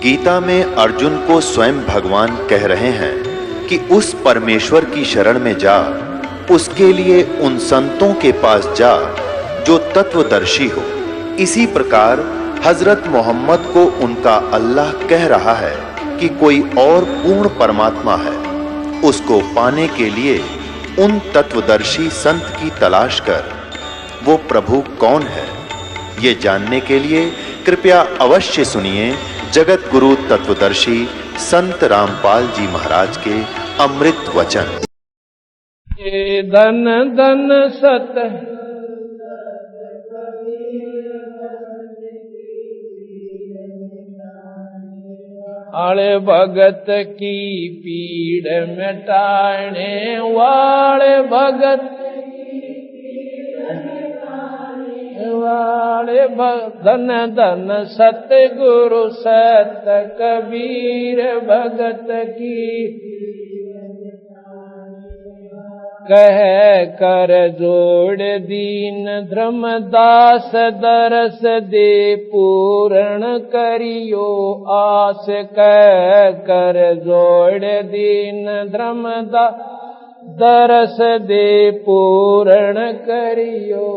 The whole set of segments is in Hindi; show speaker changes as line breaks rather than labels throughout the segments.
गीता में अर्जुन को स्वयं भगवान कह रहे हैं कि उस परमेश्वर की शरण में जा, उसके लिए उन संतों के पास जा जो तत्वदर्शी हो। इसी प्रकार हजरत मोहम्मद को उनका अल्लाह कह रहा है कि कोई और पूर्ण परमात्मा है। उसको पाने के लिए उन तत्वदर्शी संत की तलाश कर। वो प्रभु कौन है, ये जानने के लिए कृपया अवश्य सुनिए जगत गुरु तत्वदर्शी संत रामपाल जी महाराज के अमृत वचन।
धन धन सत आले भगत की पीड़ मिटाने वाले भगत वाले धन धन सतगुरु सत कबीर भगत की कह कर जोड़ दीन धर्मदास दरस दे पूर्ण करियो आस। कह कर जोड़ दीन धर्मदास दरस दे पूर्ण करियो।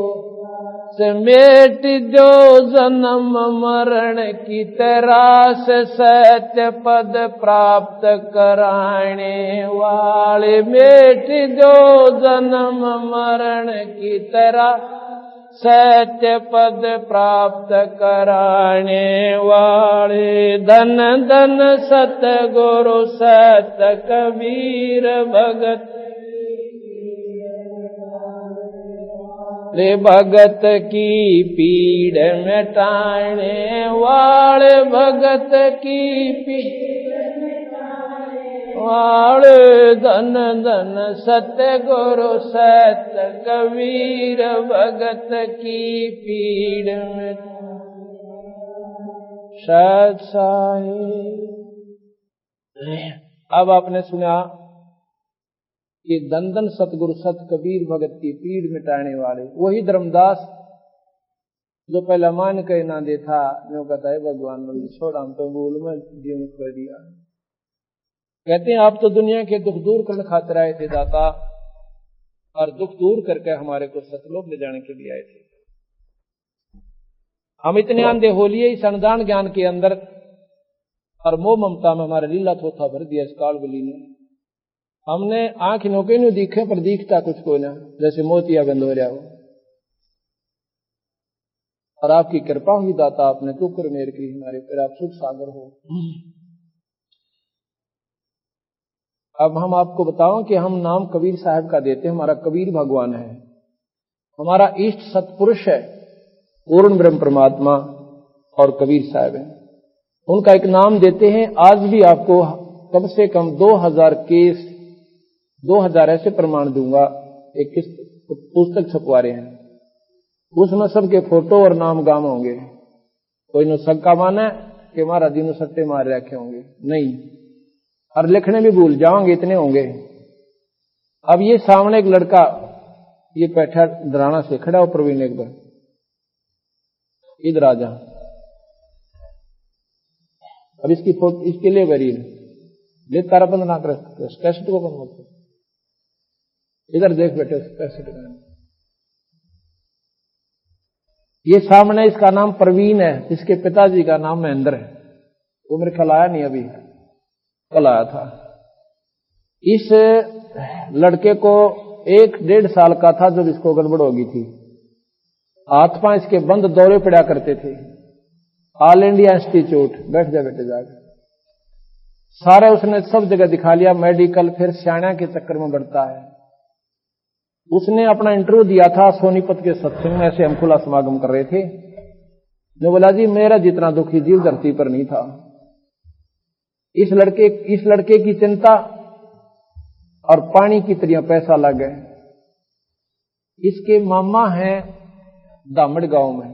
समेट जो जन्म मरण की तरास सत्य पद प्राप्त कराने वाले। मेट जो जन्म मरण की तरास सत्य पद प्राप्त कराने वाले। धन धन सतगुरु सत कबीर भगत ले भगत की पीड़ मिटाने वाले। भगत की पीड़ वाले धन धन सतगुरु सत कबीर भगत की पीड़ में सत साहिब। अब आपने सुना कि धन धन सतगुरु सत कबीर भगत की पीड़ मिटाने वाले वही धर्मदास जो पहला मान के ना दे था, जो कहता है भगवान मन छोड़ हम तो भूल में जीवन कर दिया। कहते हैं आप तो दुनिया के दुख दूर करने खातिर आए थे दाता, और दुख दूर करके हमारे को सतलोक ले जाने के लिए आए थे। हम इतने अंधे हो लिए इस अनुदान ज्ञान के अंदर, और मोह ममता में हमारा लीला थोथा भर दिया इस कालबली ने। हमने आंख नौके नु दिखे पर दिखता कुछ को ना, जैसे मोतिया बंद हो रहा हो। और आपकी कृपा हुई दाता, आपने टुकर मेर की हमारे पर, आप सुख सागर हो। अब हम आपको बताओ कि हम नाम कबीर साहब का देते हैं। हमारा कबीर भगवान है, हमारा इष्ट सतपुरुष है, पूर्ण ब्रह्म परमात्मा और कबीर साहब है। उनका एक नाम देते हैं। आज भी आपको कम से कम 2000 केस 2000 ऐसे प्रमाण दूंगा। एक पुस्तक छपवा रहे हैं, उसमें सबके फोटो और नाम गाम होंगे। कोई नो शंका माने कि महाराज जी ने सट्टे मार रखे होंगे, नहीं, और लिखने भी भूल जाओगे, इतने होंगे। अब ये सामने एक लड़का ये बैठा डराना से खड़ा हो, प्रवीण एक बार इधर आ जा। अब इसकी फोटो इसके लिए गरीब ले, तारा बंद ना कर, कैसेट को बंद मत कर। इधर देख बेटे कैसेट में ये सामने इसका नाम प्रवीण है, इसके पिताजी का नाम महेंद्र है। वो मेरे ख्याल आया नहीं, अभी कल आया था। इस लड़के को 1-1.5 साल का था जब इसको गड़बड़ हो गई थी। हाथ पांव इसके बंद दौरे पड़ा करते थे। ऑल इंडिया इंस्टीट्यूट बैठ जा बेटे जाकर, सारे उसने सब जगह दिखा लिया, मेडिकल, फिर सियाणा के चक्कर में बढ़ता है। उसने अपना इंटरव्यू दिया था सोनीपत के सत्संग में, ऐसे हम खुला समागम कर रहे थे। जो बोला जी मेरा जितना दुखी जीव धरती पर नहीं था। इस लड़के की चिंता और पानी की तरह पैसा लग गए। इसके मामा हैं दामड़ गांव में,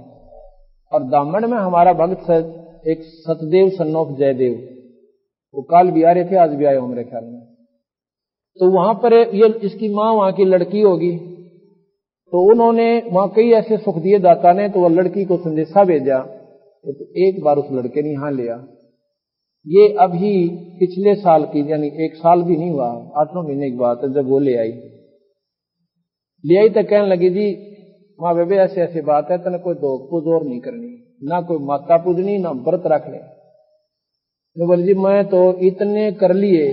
और दामड़ में हमारा भक्त एक सतदेव सन्नोफ जयदेव, वो काल भी आ रहे थे, आज भी आए हो मेरे ख्याल में। तो वहां पर ये इसकी मां वहां की लड़की होगी, तो उन्होंने वहां कई ऐसे सुख दिए दाता ने, तो वह लड़की को संदेशा भेजा तो एक बार उस लड़के ने यहां लिया। ये अभी पिछले साल की, यानी 1 साल भी नहीं हुआ, 8-9 महीने की बात है, जब वो ले आई तो कहने लगी जी माँ बेबे ऐसे ऐसे बात है, तेने कोई दोग पूज और नहीं करनी, ना कोई माता पूजनी, ना व्रत रखने। मैं बोली जी मैं तो इतने कर लिए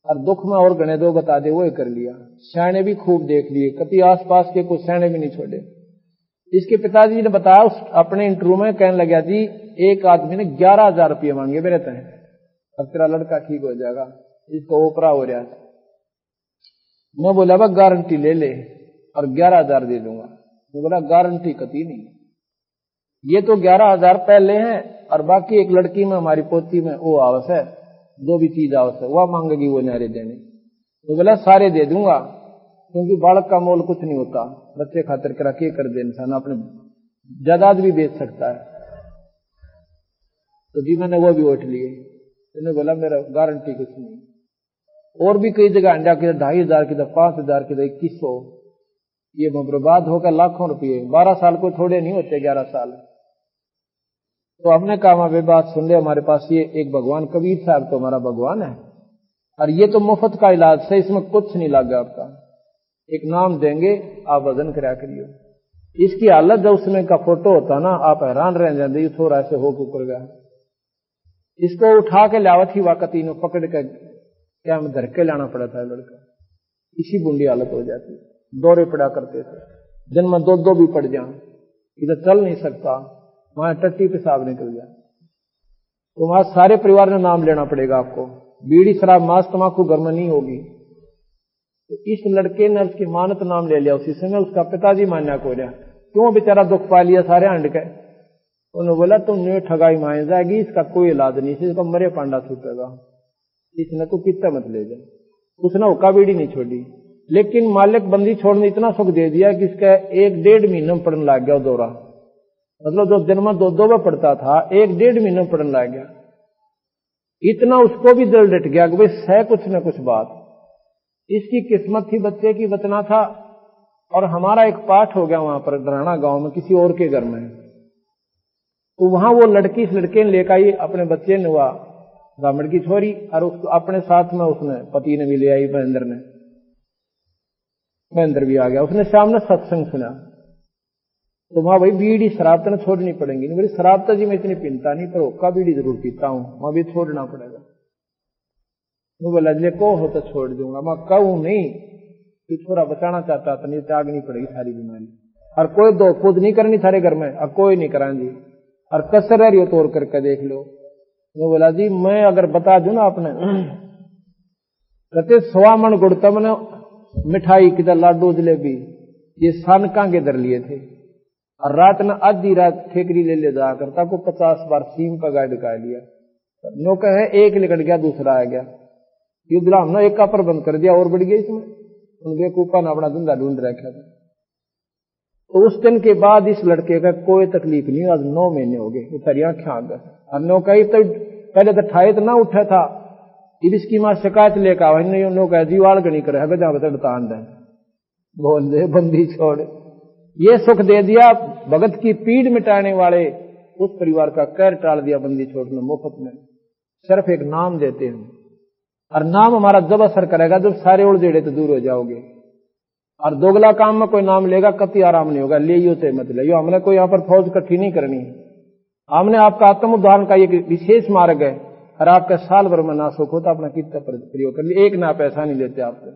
और दुख में और गणे दो बता दे, वो ही कर लिया। सैने भी खूब देख लिए, कभी आसपास के कुछ सैने भी नहीं छोड़े। इसके पिताजी ने बताया उस अपने इंटरव्यू में, कहने लगा जी एक आदमी ने 11,000 रुपये मांगे मेरे तय, अब तेरा लड़का ठीक हो जाएगा, इसको ओपरा हो रहा है। मैं बोला वह गारंटी ले ले और 11,000 दे दूंगा। मैं बोला गारंटी कती नहीं, ये तो 11,000 पहले हैं और बाकी एक लड़की में हमारी पोती में वो आवश्यक है, जो भी चीज आवश्यक वह मांगेगी वो नारे देने। तो बोला सारे दे दूंगा, क्योंकि बालक का मोल कुछ नहीं होता, बच्चे खातिर करा के कर दे इंसान, अपने जायदाद भी बेच सकता है। तो जी मैंने वो भी उठ लिए। मैंने बोला मेरा गारंटी कुछ नहीं। और भी कई जगह अंडा किधर 2,500 किधर 5,000 किधर 2,100, ये बर्बाद होकर लाखों रुपये। 12 साल को थोड़े नहीं होते, 11 साल। तो हमने कहा वे बात सुन ले, हमारे पास ये एक भगवान कबीर साहब तो हमारा भगवान है, और ये तो मुफ्त का इलाज है, इसमें कुछ नहीं लगा आपका, एक नाम देंगे आप वजन करा करियो। इसकी हालत जब उसमें का फोटो होता ना, आप हैरान रह जाते, थोड़ा ऐसे हो ऊपर गया। इसको उठा के लावत ही वाकती ने पकड़ के क्या में धर के लाना पड़ा था लड़का, इसी बुंदी हालत हो जाती। दौरे पड़ा करते थे, जन्म में 2 भी पड़ जाए, इधर चल नहीं सकता, वहां टट्टी पेशाब निकल जाए। तो वहां सारे परिवार ने नाम लेना पड़ेगा आपको, बीड़ी शराब मांस तमाकू घर में नहीं होगी। तो इस लड़के ने उसकी मानत नाम ले लिया, उसी समय उसका पिताजी मान्या को लिया, क्यों बेचारा दुख पा लिया सारे हंड के। उन्होंने बोला तुमने ठगाई माए जाएगी, इसका कोई इलाज नहीं, इसका मरे पांडा छूटेगा, इसने तो कितना मत ले जाए। उसने हुक्का बीड़ी नहीं छोड़ी, लेकिन मालिक बंदी छोड़ने इतना सुख दे दिया कि इसका 1-1.5 महीने में पड़ने लग गया दौरा। मतलब जो जन्म 2 में पड़ता था, 1-1.5 महीने में पड़ने लग गया। इतना उसको भी दिल डट गया कि भाई है कुछ न कुछ बात। इसकी किस्मत थी बच्चे की बचना था, और हमारा एक पाठ हो गया वहां पर डराना गांव में किसी और के घर में। तो वहां वो लड़की इस लड़के ने लेकर आई, अपने बच्चे ने हुआ ब्राह्मण की छोरी, और उसको अपने साथ में उसने पति ने भी ले आई, महेंद्र भी आ गया। उसने सामने सत्संग सुना, तो वहां भाई बीड़ी शराब तो छोड़नी पड़ेगी। नहीं बोली शराब तो जी मैं इतनी पीता नहीं, पर हुक्का बीड़ी जरूर पीता हूं, वहां भी छोड़ना पड़ेगा। वो बोला ले को हो तो छोड़ दूंगा। मैं कहूं नहीं कि थोड़ा बचाना चाहता तो नहीं, त्याग नहीं पड़ेगी सारी बीमारी, और कोई दो खुद नहीं करनी थारे घर में, अब कोई नहीं करा जी, और कसर रही हो तोड़ करके देख लो। वो बोला जी मैं अगर बता दूं ना आपने, कहते 1.25 मन गुड़ तब ने मिठाई किधर लाडू जलेबी ये सानका के दर लिए थे, और रात ने आधी रात ठेकरी ले जा करता को 50 बार सीम का गाय ढका लिया। नो कहे एक निकट गया दूसरा आ गया, ये गुलाम ने एक का प्रबंध कर दिया और बढ़ गया इसमें। उनके कूपा ने अपना धंधा ढूंढ रखा था। तो उस दिन के बाद इस लड़के का कोई तकलीफ नहीं, आज 9 महीने हो गए, उतरी आंखें आ गए। और नो कही तो पहले तो ठाए तो ना उठा था, अब इसकी मां शिकायत लेकर आओ, नो कह जीवाल गणी करे गजा बतड़तान दे बोल दे बंदी छोड़। ये सुख दे दिया, भगत की पीड़ मिटाने वाले उस परिवार का कहर टाल दिया बंदी छोड़ने मुफ्त में। सिर्फ एक नाम देते हैं, और नाम हमारा जब असर करेगा जब सारे उलझेड़े तो दूर हो जाओगे। और दोगला काम में कोई नाम लेगा कति आराम नहीं होगा, ले ते मत ले। हमने कोई यहाँ पर फौज इकट्ठी नहीं करनी, हमने आपका आत्म उद्धारण का एक विशेष मार्ग है, और आपका साल भर में ना सुख हो तो अपना कितना प्रयोग कर लिया, एक ना पैसा नहीं लेते आपसे।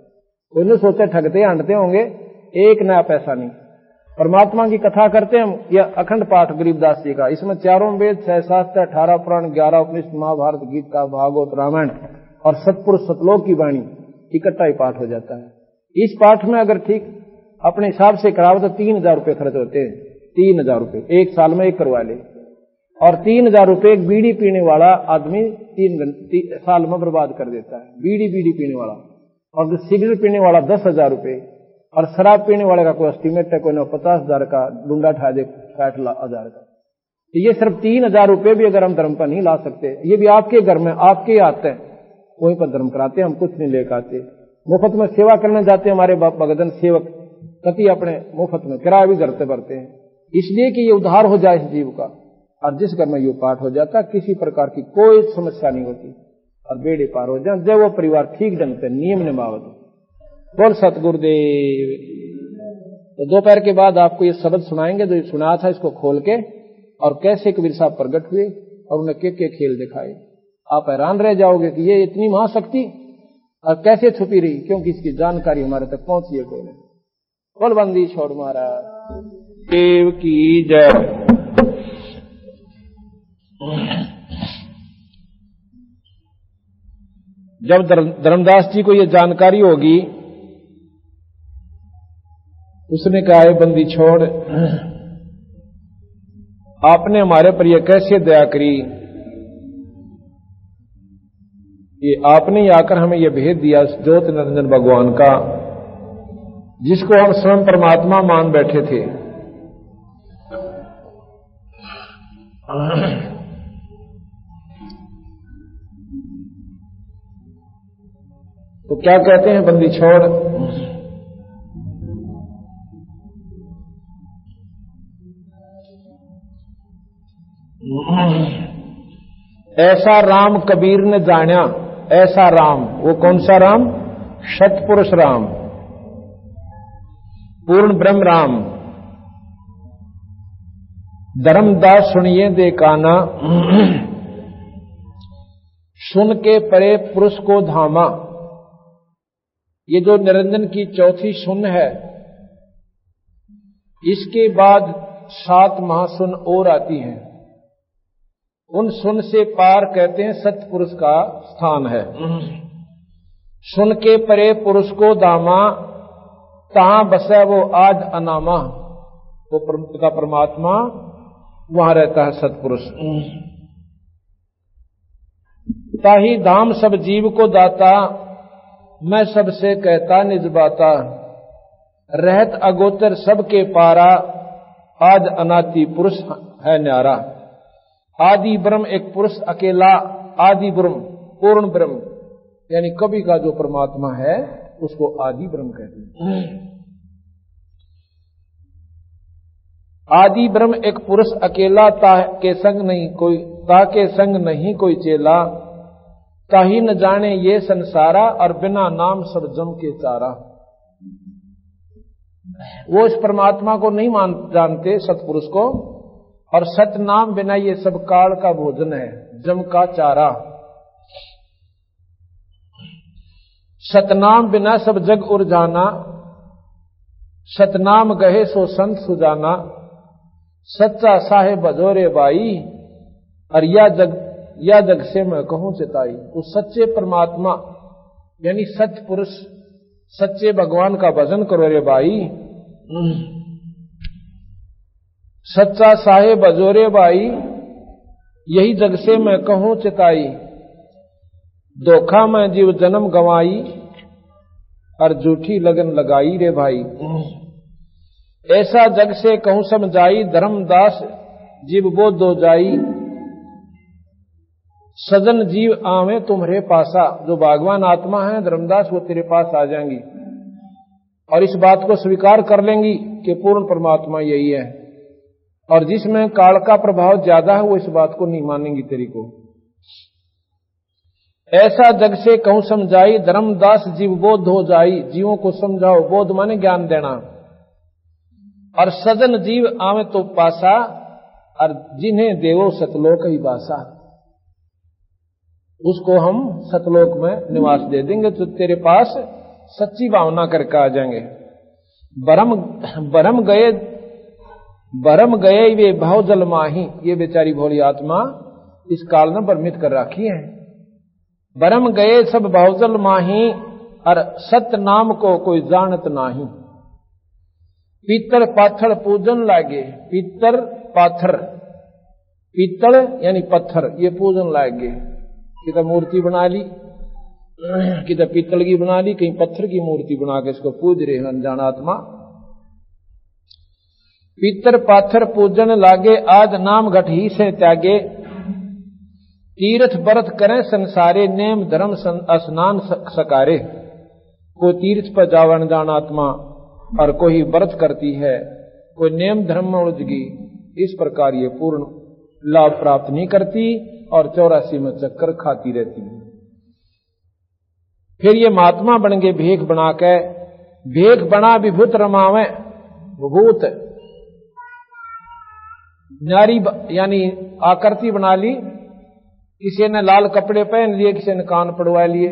कोई सोचे ठगते हंटते होंगे, एक नया पैसा नहीं। परमात्मा की कथा करते हम, यह अखंड पाठ गरीबदास जी का, इसमें 4 वेद 6 शास्त्र 18 पुराण 11 उपनिषद महाभारत गीता भागवत रामायण और सतपुरुष सतलोक की वाणी इकट्ठा ही पाठ हो जाता है। इस पाठ में अगर ठीक अपने हिसाब से कराओ तो 3,000 रुपये खर्च होते हैं। 3,000 रुपये एक साल में एक करवा ले, और 3,000 रुपये एक बीड़ी पीने वाला आदमी 3 साल में बर्बाद कर देता है। बीड़ी पीने वाला, और सिगरेट पीने वाला 10,000 रुपये, और शराब पीने वाले का कोई एस्टीमेट है कोई 50,000 का, डूंडा ठा दे 60,000 का। तो ये सिर्फ 3,000 रुपये भी अगर हम धर्म पर नहीं ला सकते, ये भी आपके घर में आपके आते हैं, वहीं पर धर्म कराते हैं, हम कुछ नहीं लेकर आते। मुफ्त में सेवा करने जाते हैं, हमारे भगतन सेवक कति अपने मुफ्त में किराया भी घर से भरते हैं, इसलिए कि ये उद्धार हो जाए इस जीव का। और जिस घर में यो पाठ हो जाता किसी प्रकार की कोई समस्या नहीं होती और बेड़े पार हो जाए, जब वो परिवार ठीक ढंग से नियम निभावत। बोल सतगुरुदेव। तो दोपहर के बाद आपको ये शब्द सुनाएंगे जो सुना था, इसको खोल के, और कैसे कबीर साहब प्रकट हुए और उन्हें के खेल दिखाए। आप हैरान रह जाओगे कि ये इतनी महाशक्ति और कैसे छुपी रही, क्योंकि इसकी जानकारी हमारे तक पहुंची है कोई नहीं। बोल बंदी छोड़ महाराज देव की जय। जब धर्मदास जी को ये जानकारी होगी, उसने कहा है बंदी छोड़, आपने हमारे पर यह कैसे दया करी, ये आपने ही आकर हमें यह भेद दिया ज्योत निरंजन भगवान का, जिसको हम स्वयं परमात्मा मान बैठे थे। तो क्या कहते हैं बंदी छोड़, ऐसा राम कबीर ने जाना, ऐसा राम, वो कौन सा राम? सतपुरुष राम, पूर्ण ब्रह्म राम। धर्मदास सुनिए दे काना, सुन के परे पुरुष को धामा। ये जो निरंजन की चौथी सुन है, इसके बाद 7 महासुन और आती हैं। उन सुन से पार कहते हैं सतपुरुष का स्थान है। सुन के परे पुरुष को दामा, तहां बसे वो आज अनामा। वो पिता परमात्मा वहां रहता है सतपुरुष। ताही धाम सब जीव को दाता, मैं सबसे कहता निज बाता। रहत अगोचर सबके पारा, आज अनादि पुरुष है न्यारा। आदि ब्रह्म एक पुरुष अकेला, आदि ब्रह्म पूर्ण ब्रह्म, यानी कभी का जो परमात्मा है उसको आदि ब्रह्म कहते हैं। आदि ब्रह्म एक पुरुष अकेला, ताके संग नहीं कोई, ताके संग नहीं कोई चेला। ताही न जाने ये संसारा, और बिना नाम सब जम के चारा। वो इस परमात्मा को नहीं जानते सतपुरुष को, और सत नाम बिना ये सब काल का भोजन है, जम का चारा। सतनाम बिना सब जग उर्जाना, सतनाम गहे सो संत सुजाना। सच्चा साहेब भजोरे बाई, और या जग से मैं कहूं चिताई। उस सच्चे परमात्मा यानी सत्य पुरुष, सच्चे भगवान का भजन करो रे भाई। सच्चा साहेब भजोरे भाई, यही जग से मैं कहूं चिताई। धोखा में जीव जन्म गंवाई, और झूठी लगन लगाई रे भाई। ऐसा जग से कहूं समझाई, धर्मदास जीव बोध हो जाई। सजन जीव आवे तुम्हारे पासा, जो भगवान आत्मा है धर्मदास वो तेरे पास आ जाएंगी, और इस बात को स्वीकार कर लेंगी कि पूर्ण परमात्मा यही है। और जिसमें काल का प्रभाव ज्यादा है वो इस बात को नहीं मानेंगी तेरी को। ऐसा जग से कहूं समझाई, धर्मदास जीव बोध हो जाई। जीवों को समझाओ, बोध माने ज्ञान देना। और सजन जीव आवे तो पासा, और जिन्हें देवो सतलोक ही बासा, उसको हम सतलोक में निवास दे देंगे, तो तेरे पास सच्ची भावना करके आ जाएंगे। बरम गए वे भाव जल माही। ये बेचारी भोली आत्मा इस काल में भ्रमित कर रखी है। बरम गए सब भाव जल माही, और सत्य नाम को कोई जानत नाही। पीतल पाथर पूजन लागे, पीतल पाथर, पीतल यानी पत्थर, ये पूजन लागे। किधर मूर्ति बना ली, किधर पीतल की बना ली, कहीं पत्थर की मूर्ति बना के इसको पूज रहे हैं अनजान आत्मा। पीतर पाथर पूजन लागे, आज नाम घट ही से त्यागे। तीर्थ व्रत करें संसारे, नेम धर्म स्नान सकारे। कोई तीर्थ पर जावा अनजान आत्मा, और कोई व्रत करती है, कोई नेम धर्म में उलझ गई। इस प्रकार ये पूर्ण लाभ प्राप्त नहीं करती और 84 में चक्कर खाती रहती है। फिर ये महात्मा बन गए भेख बना के, भेख बना विभूत रमावे, विभूत नारी यानी आकृति बना ली, किसी ने लाल कपड़े पहन लिए, किसी ने कान पड़वा लिए,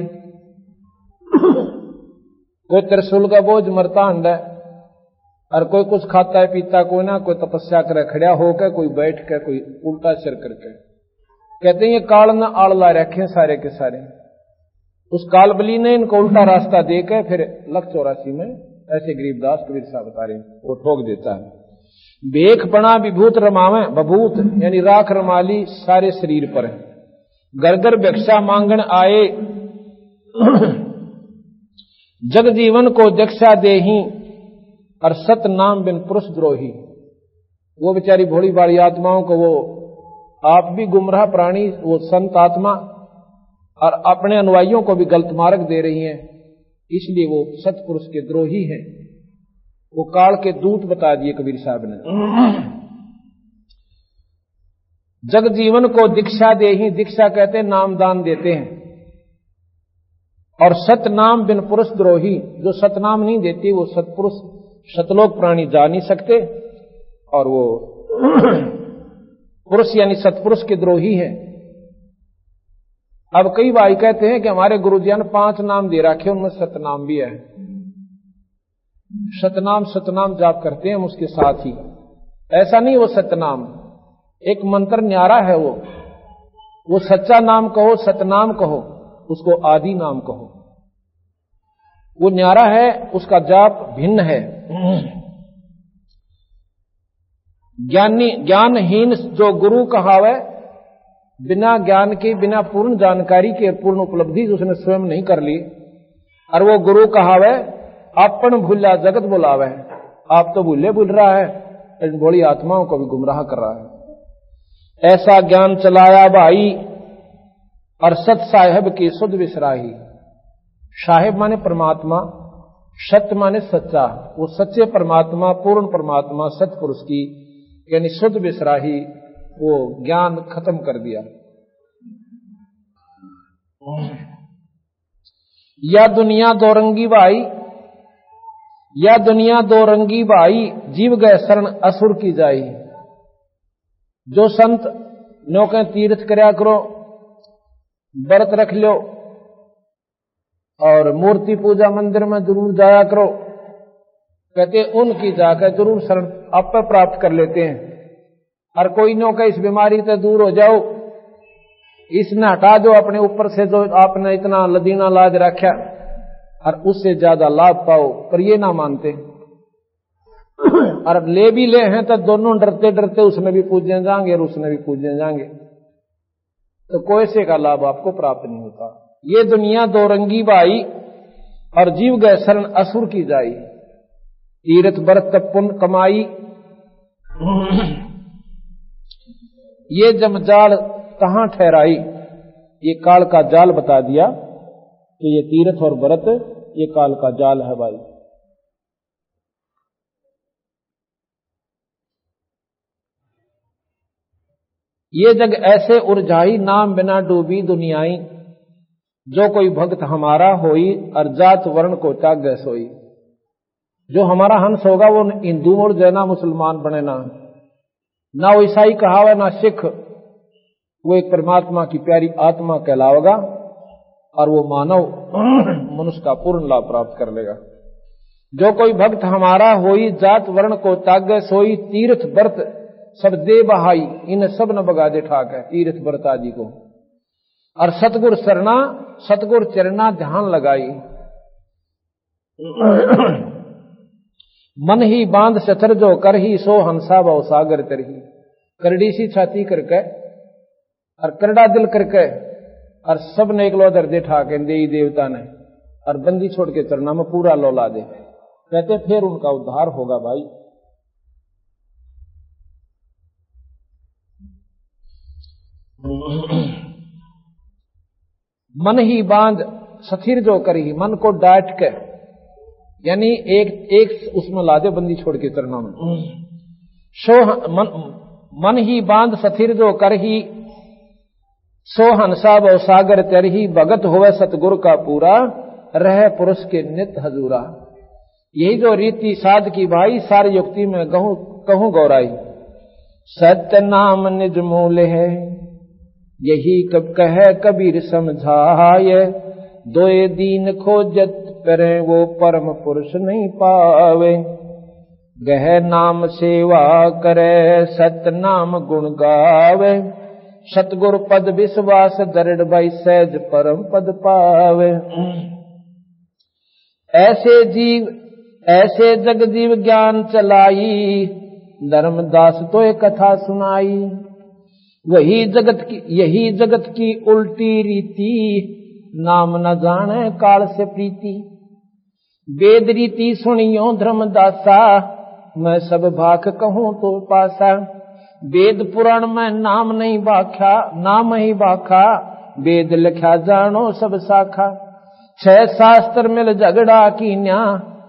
कोई त्रिशूल का बोझ मरता अंडा, और कोई कुछ खाता है पीता, कोई ना कोई तपस्या करे खड़ा होकर, कोई बैठ कर, कोई उल्टा सिर करके। कहते हैं ये काल न आड़ला रखे सारे के सारे। उस कालबली ने इनको उल्टा रास्ता देकर फिर 84 में ऐसे गरीबदास कबीर साहब बता रहे वो ठोक देता है। भेख बना विभूत रमावे, बभूत यानी राख रमाली सारे शरीर पर, घर घर भिक्षा मांगन आए, जग जीवन को दीक्षा देही, और सत नाम बिन पुरुष द्रोही। वो बेचारी भोली भाली आत्माओं को, वो आप भी गुमराह प्राणी, वो संत आत्मा और अपने अनुयायियों को भी गलत मार्ग दे रही हैं, इसलिए वो सतपुरुष के द्रोही हैं। वो काल के दूत बता दिए कबीर साहब ने। जग जीवन को दीक्षा देही, दीक्षा कहते हैं नाम दान देते हैं, और सतनाम बिन पुरुष द्रोही, जो सतनाम नहीं देती वो सतपुरुष सतलोक प्राणी जा नहीं सकते, और वो पुरुष यानी सतपुरुष के द्रोही है। अब कई भाई कहते हैं कि हमारे गुरुजी ने 5 नाम दे रखे, उनमें सतनाम भी है। सतनाम सतनाम जाप करते हैं हम उसके साथ ही, ऐसा नहीं। वो सतनाम एक मंत्र न्यारा है, वो सच्चा नाम कहो, सतनाम कहो, उसको आदि नाम कहो, वो न्यारा है, उसका जाप भिन्न है। ज्ञानी ज्ञानहीन जो गुरु कहावे, बिना ज्ञान के, बिना पूर्ण जानकारी के, पूर्ण उपलब्धि उसने स्वयं नहीं कर ली, और वो गुरु कहावे अपन भूला जगत बुलावे। आप तो भूले भूल रहा है, इन बड़ी आत्माओं को भी गुमराह कर रहा है। ऐसा ज्ञान चलाया भाई, और सत साहेब की सुध विसराही। साहेब माने परमात्मा, सत्य माने सच्चा, वो सच्चे परमात्मा, पूर्ण परमात्मा, सतपुरुष की यानी शुद्ध विसराही, वो ज्ञान खत्म कर दिया। या दुनिया दो रंगी भाई, या दुनिया दो रंगी भाई, जीव गए शरण असुर की जाई। जो संत नौके तीर्थ करया करो, व्रत रख लो, और मूर्ति पूजा मंदिर में जरूर जाया करो, कहते उनकी जाकर जरूर शरण आप प्राप्त कर लेते हैं। और कोई नौका इस बीमारी से दूर हो जाओ, इसने हटा दो अपने ऊपर से जो आपने इतना लदीना लाज रखा, और उससे ज्यादा लाभ पाओ, पर ये ना मानते। और ले भी ले हैं तो दोनों डरते डरते उसमें भी पूजने जाएंगे और उसमें भी पूजने जाएंगे, तो कोई से का लाभ आपको प्राप्त नहीं होता। ये दुनिया दो रंगी भाई, और जीव गए शरण असुर की जाई। तीर्थ व्रत पुण्य कमाई, ये जमजाल कहां ठहराई। ये काल का जाल बता दिया कि ये तीर्थ और व्रत ये काल का जाल है भाई। ये जग ऐसे उर्जाई, नाम बिना डूबी दुनियाई। जो कोई भक्त हमारा होई, और जात वर्ण को त्याग गए सोई। जो हमारा हंस होगा वो हिंदू और जैना मुसलमान बने ना वो ईसाई कहावे ना सिख, वो एक परमात्मा की प्यारी आत्मा कहलावेगा, और वो मानव मनुष्य का पूर्ण लाभ प्राप्त कर लेगा। जो कोई भक्त हमारा होई, जात वर्ण को त्याग गए सोई। तीर्थ व्रत सब दे बहाई, इन सब न बगा दे ठाक है, तीर्थ व्रत आदि को। और सतगुर शरणा, सतगुर चरणा ध्यान लगाई। मन ही बांध सचर जो कर ही, सो हंसा बहु सागर तरही। करड़ी सी छाती करके और करड़ा दिल करके, और सब ने एक लोदर दे ठाके देई देवता ने, और बंदी छोड़ के चरना में पूरा लौला दे, कहते फिर उनका उद्धार होगा भाई। मन ही बांध स्थिर जो करी, मन को डांट के, यानी एक उसमें ला दे बंदी छोड़ के चरना में। मन ही बांध सथिर जो करही, सो हंसा बहु सागर तरही, भगत होवे सतगुरु का पूरा, रहे पुरुष के नित हजूरा। यही जो रीति साध की भाई, सारी युक्ति में कहूं गौराई। सत्य नाम निज मूल है, यही कब कहे कबीर समझाए, दोए दीन खोजत करे वो परम पुरुष नहीं पावे। गह नाम सेवा करे, सत्य नाम गुण गावे, सतगुरु पद विश्वास दृढ़ भाई, सहज परम पद पावे। ऐसे जगजीव ज्ञान चलाई, धर्मदास तो एक कथा सुनाई। यही जगत की उल्टी रीति, नाम न जाने काल से प्रीति। वेद रीति सुनियो धर्मदासा, मैं सब भाख कहूं तो पासा। वेद पुराण में नाम नहीं बाख्या, नाम ही बाखा, वेद लिखा जानो सब शाखा। 6 शास्त्र मिल झगड़ा कीन्या,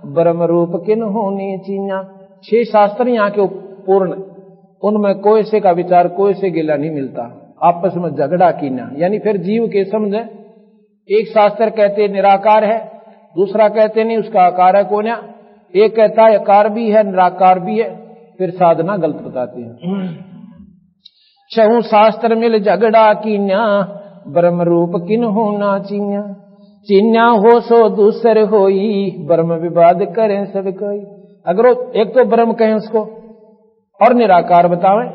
ब्रह्म रूप किन होने चीन्या। 6 शास्त्र यहाँ के पूर्ण, उनमें कोई से का विचार कोई से गिला नहीं मिलता, आपस में झगड़ा कीन्या। यानी फिर जीव के समझे, एक शास्त्र कहते निराकार है, दूसरा कहते नहीं उसका आकार है कोन्या, एक कहता है आकार भी है निराकार भी है, फिर साधना गलत बताती है। 6 शास्त्र मिल झगड़ा कीन्या, ब्रह्म रूप किन होना चीन्या। चीन्या हो सो दूसरे होई, ब्रह्म विवाद करें सब कोई। अगर एक तो ब्रह्म कहें उसको और निराकार बतावें,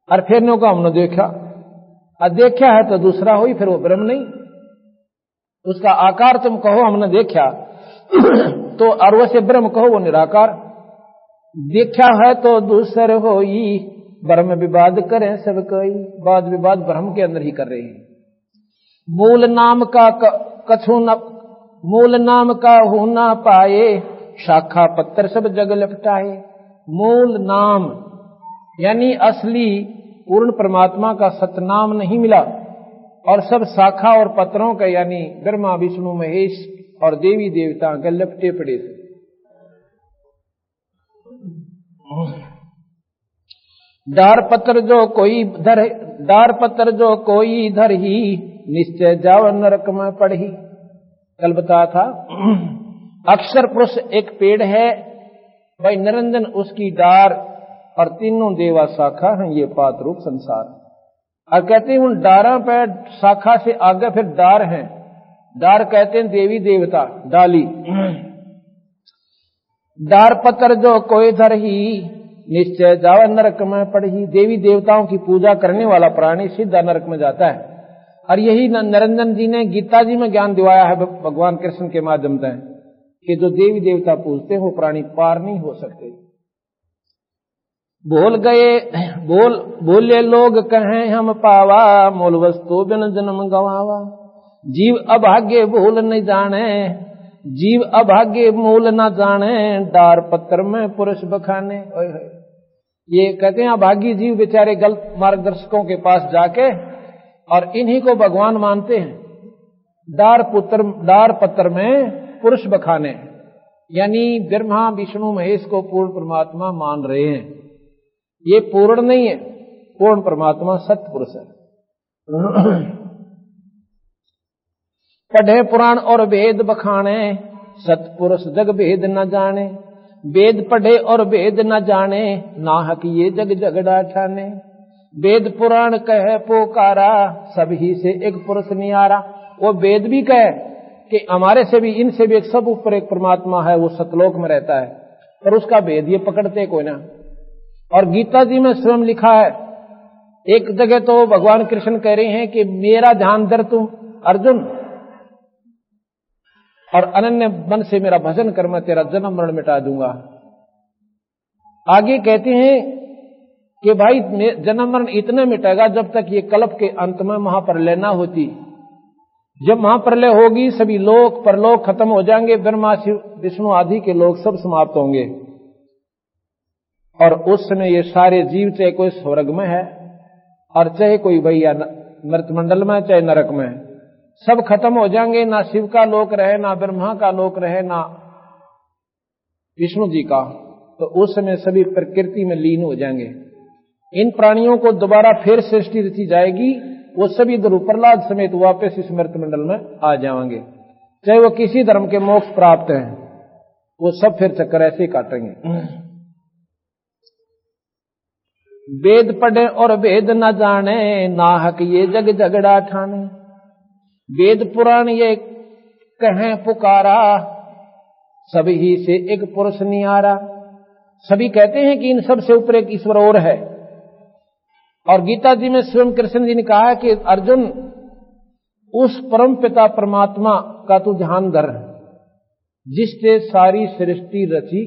और फिर नो को हमने देखा, देखा है तो दूसरा होई, फिर वो ब्रह्म नहीं। उसका आकार तुम कहो हमने देखा तो, और वैसे ब्रह्म कहो वो निराकार। देखा है तो दूसरे होई, ब्रह्म विवाद करें सब कोई। वाद विवाद ब्रह्म के अंदर ही कर रहे हैं। मूल नाम का कछु न, मूल नाम का हो ना पाए, शाखा पत्तर सब जग लपटाए। मूल नाम यानी असली पूर्ण परमात्मा का सतनाम नहीं मिला, और सब शाखा और पत्रों का यानी ब्रह्मा विष्णु महेश और देवी देवता के लपटे पड़े थे। डार पत्र जो कोई धर ही, निश्चय जाव नरक में पढ़ी। कल बताया था अक्षर पुरुष एक पेड़ है भाई, निरंजन उसकी डार, और तीनों देवा शाखा हैं ये पात रूप संसार। और कहते हैं उन डारा पे शाखा से आगे फिर डार हैं, डार कहते हैं देवी देवता डाली। डार पत्र जो कोई धर ही, निश्चय जावा नरक में पढ़ी। देवी देवताओं की पूजा करने वाला प्राणी सीधा नरक में जाता है। और यही निरंजन जी ने गीता जी में ज्ञान दिवाया है भगवान कृष्ण के माध्यम से, कि जो देवी देवता पूजते हैं वो प्राणी पार नहीं हो सकते। बोले लोग कहें हम पावा, मूल वस्तु बिन जन्म गवावा। जीव अभाग्य भूल नहीं जाने, जीव अभाग्य मूल न जाने, डार पत्थर में पुरुष बखाने। ये कहते हैं अभागी जीव बेचारे गलत मार्गदर्शकों के पास जाके और इन्हीं को भगवान मानते हैं। डार पत्थर में पुरुष बखाने, यानी ब्रह्मा विष्णु महेश को पूर्ण परमात्मा मान रहे हैं। ये पूर्ण नहीं है, पूर्ण परमात्मा सत्य पुरुष है। पढ़े पुराण और वेद बखाने, सतपुरुष जग भेद न जाने। वेद पढ़े और वेद न जाने, नाहक ये जग झगड़ा ठाने। वेद पुराण कहे पोकारा, सभी से एक पुरुष नियारा। वो वेद भी कहे कि हमारे से भी इनसे भी एक सब ऊपर एक परमात्मा है, वो सतलोक में रहता है, पर उसका वेद ये पकड़ते कोई ना। और गीता जी में स्वयं लिखा है, एक जगह तो भगवान कृष्ण कह रहे हैं कि मेरा ध्यान धर तुम अर्जुन, और अनन्य मन से मेरा भजन कर, मैं तेरा जन्म मरण मिटा दूंगा। आगे कहते हैं कि भाई जन्म मरण इतना मिटेगा जब तक ये कल्प के अंत में महाप्रलय ना होती। जब महाप्रलय होगी सभी लोक परलोक खत्म हो जाएंगे, ब्रह्मा शिव विष्णु आदि के लोग सब समाप्त होंगे, और उस समय ये सारे जीव चाहे कोई स्वर्ग में है और चाहे कोई भैया मृतमंडल में चाहे नरक में, सब खत्म हो जाएंगे। ना शिव का लोक रहे, ना ब्रह्मा का लोक रहे, ना विष्णु जी का। तो उस समय सभी प्रकृति में लीन हो जाएंगे। इन प्राणियों को दोबारा फिर सृष्टि रची जाएगी, वो सभी ध्रुव प्रहलाद समेत वापस इस मृत मंडल में आ जाएंगे। चाहे वो किसी धर्म के मोक्ष प्राप्त हैं, वो सब फिर चक्कर ऐसे ही काटेंगे। वेद पढ़े और वेद न जाने, नाहक ये जग झगड़ा ठाने। वेद पुराण ये कहें पुकारा, सभी से एक पुरुष नियारा। सभी कहते हैं कि इन सब से ऊपर एक ईश्वर और है। और गीता जी में स्वयं कृष्ण जी ने कहा है कि अर्जुन, उस परम पिता परमात्मा का तू ध्यान धर जिससे सारी सृष्टि रची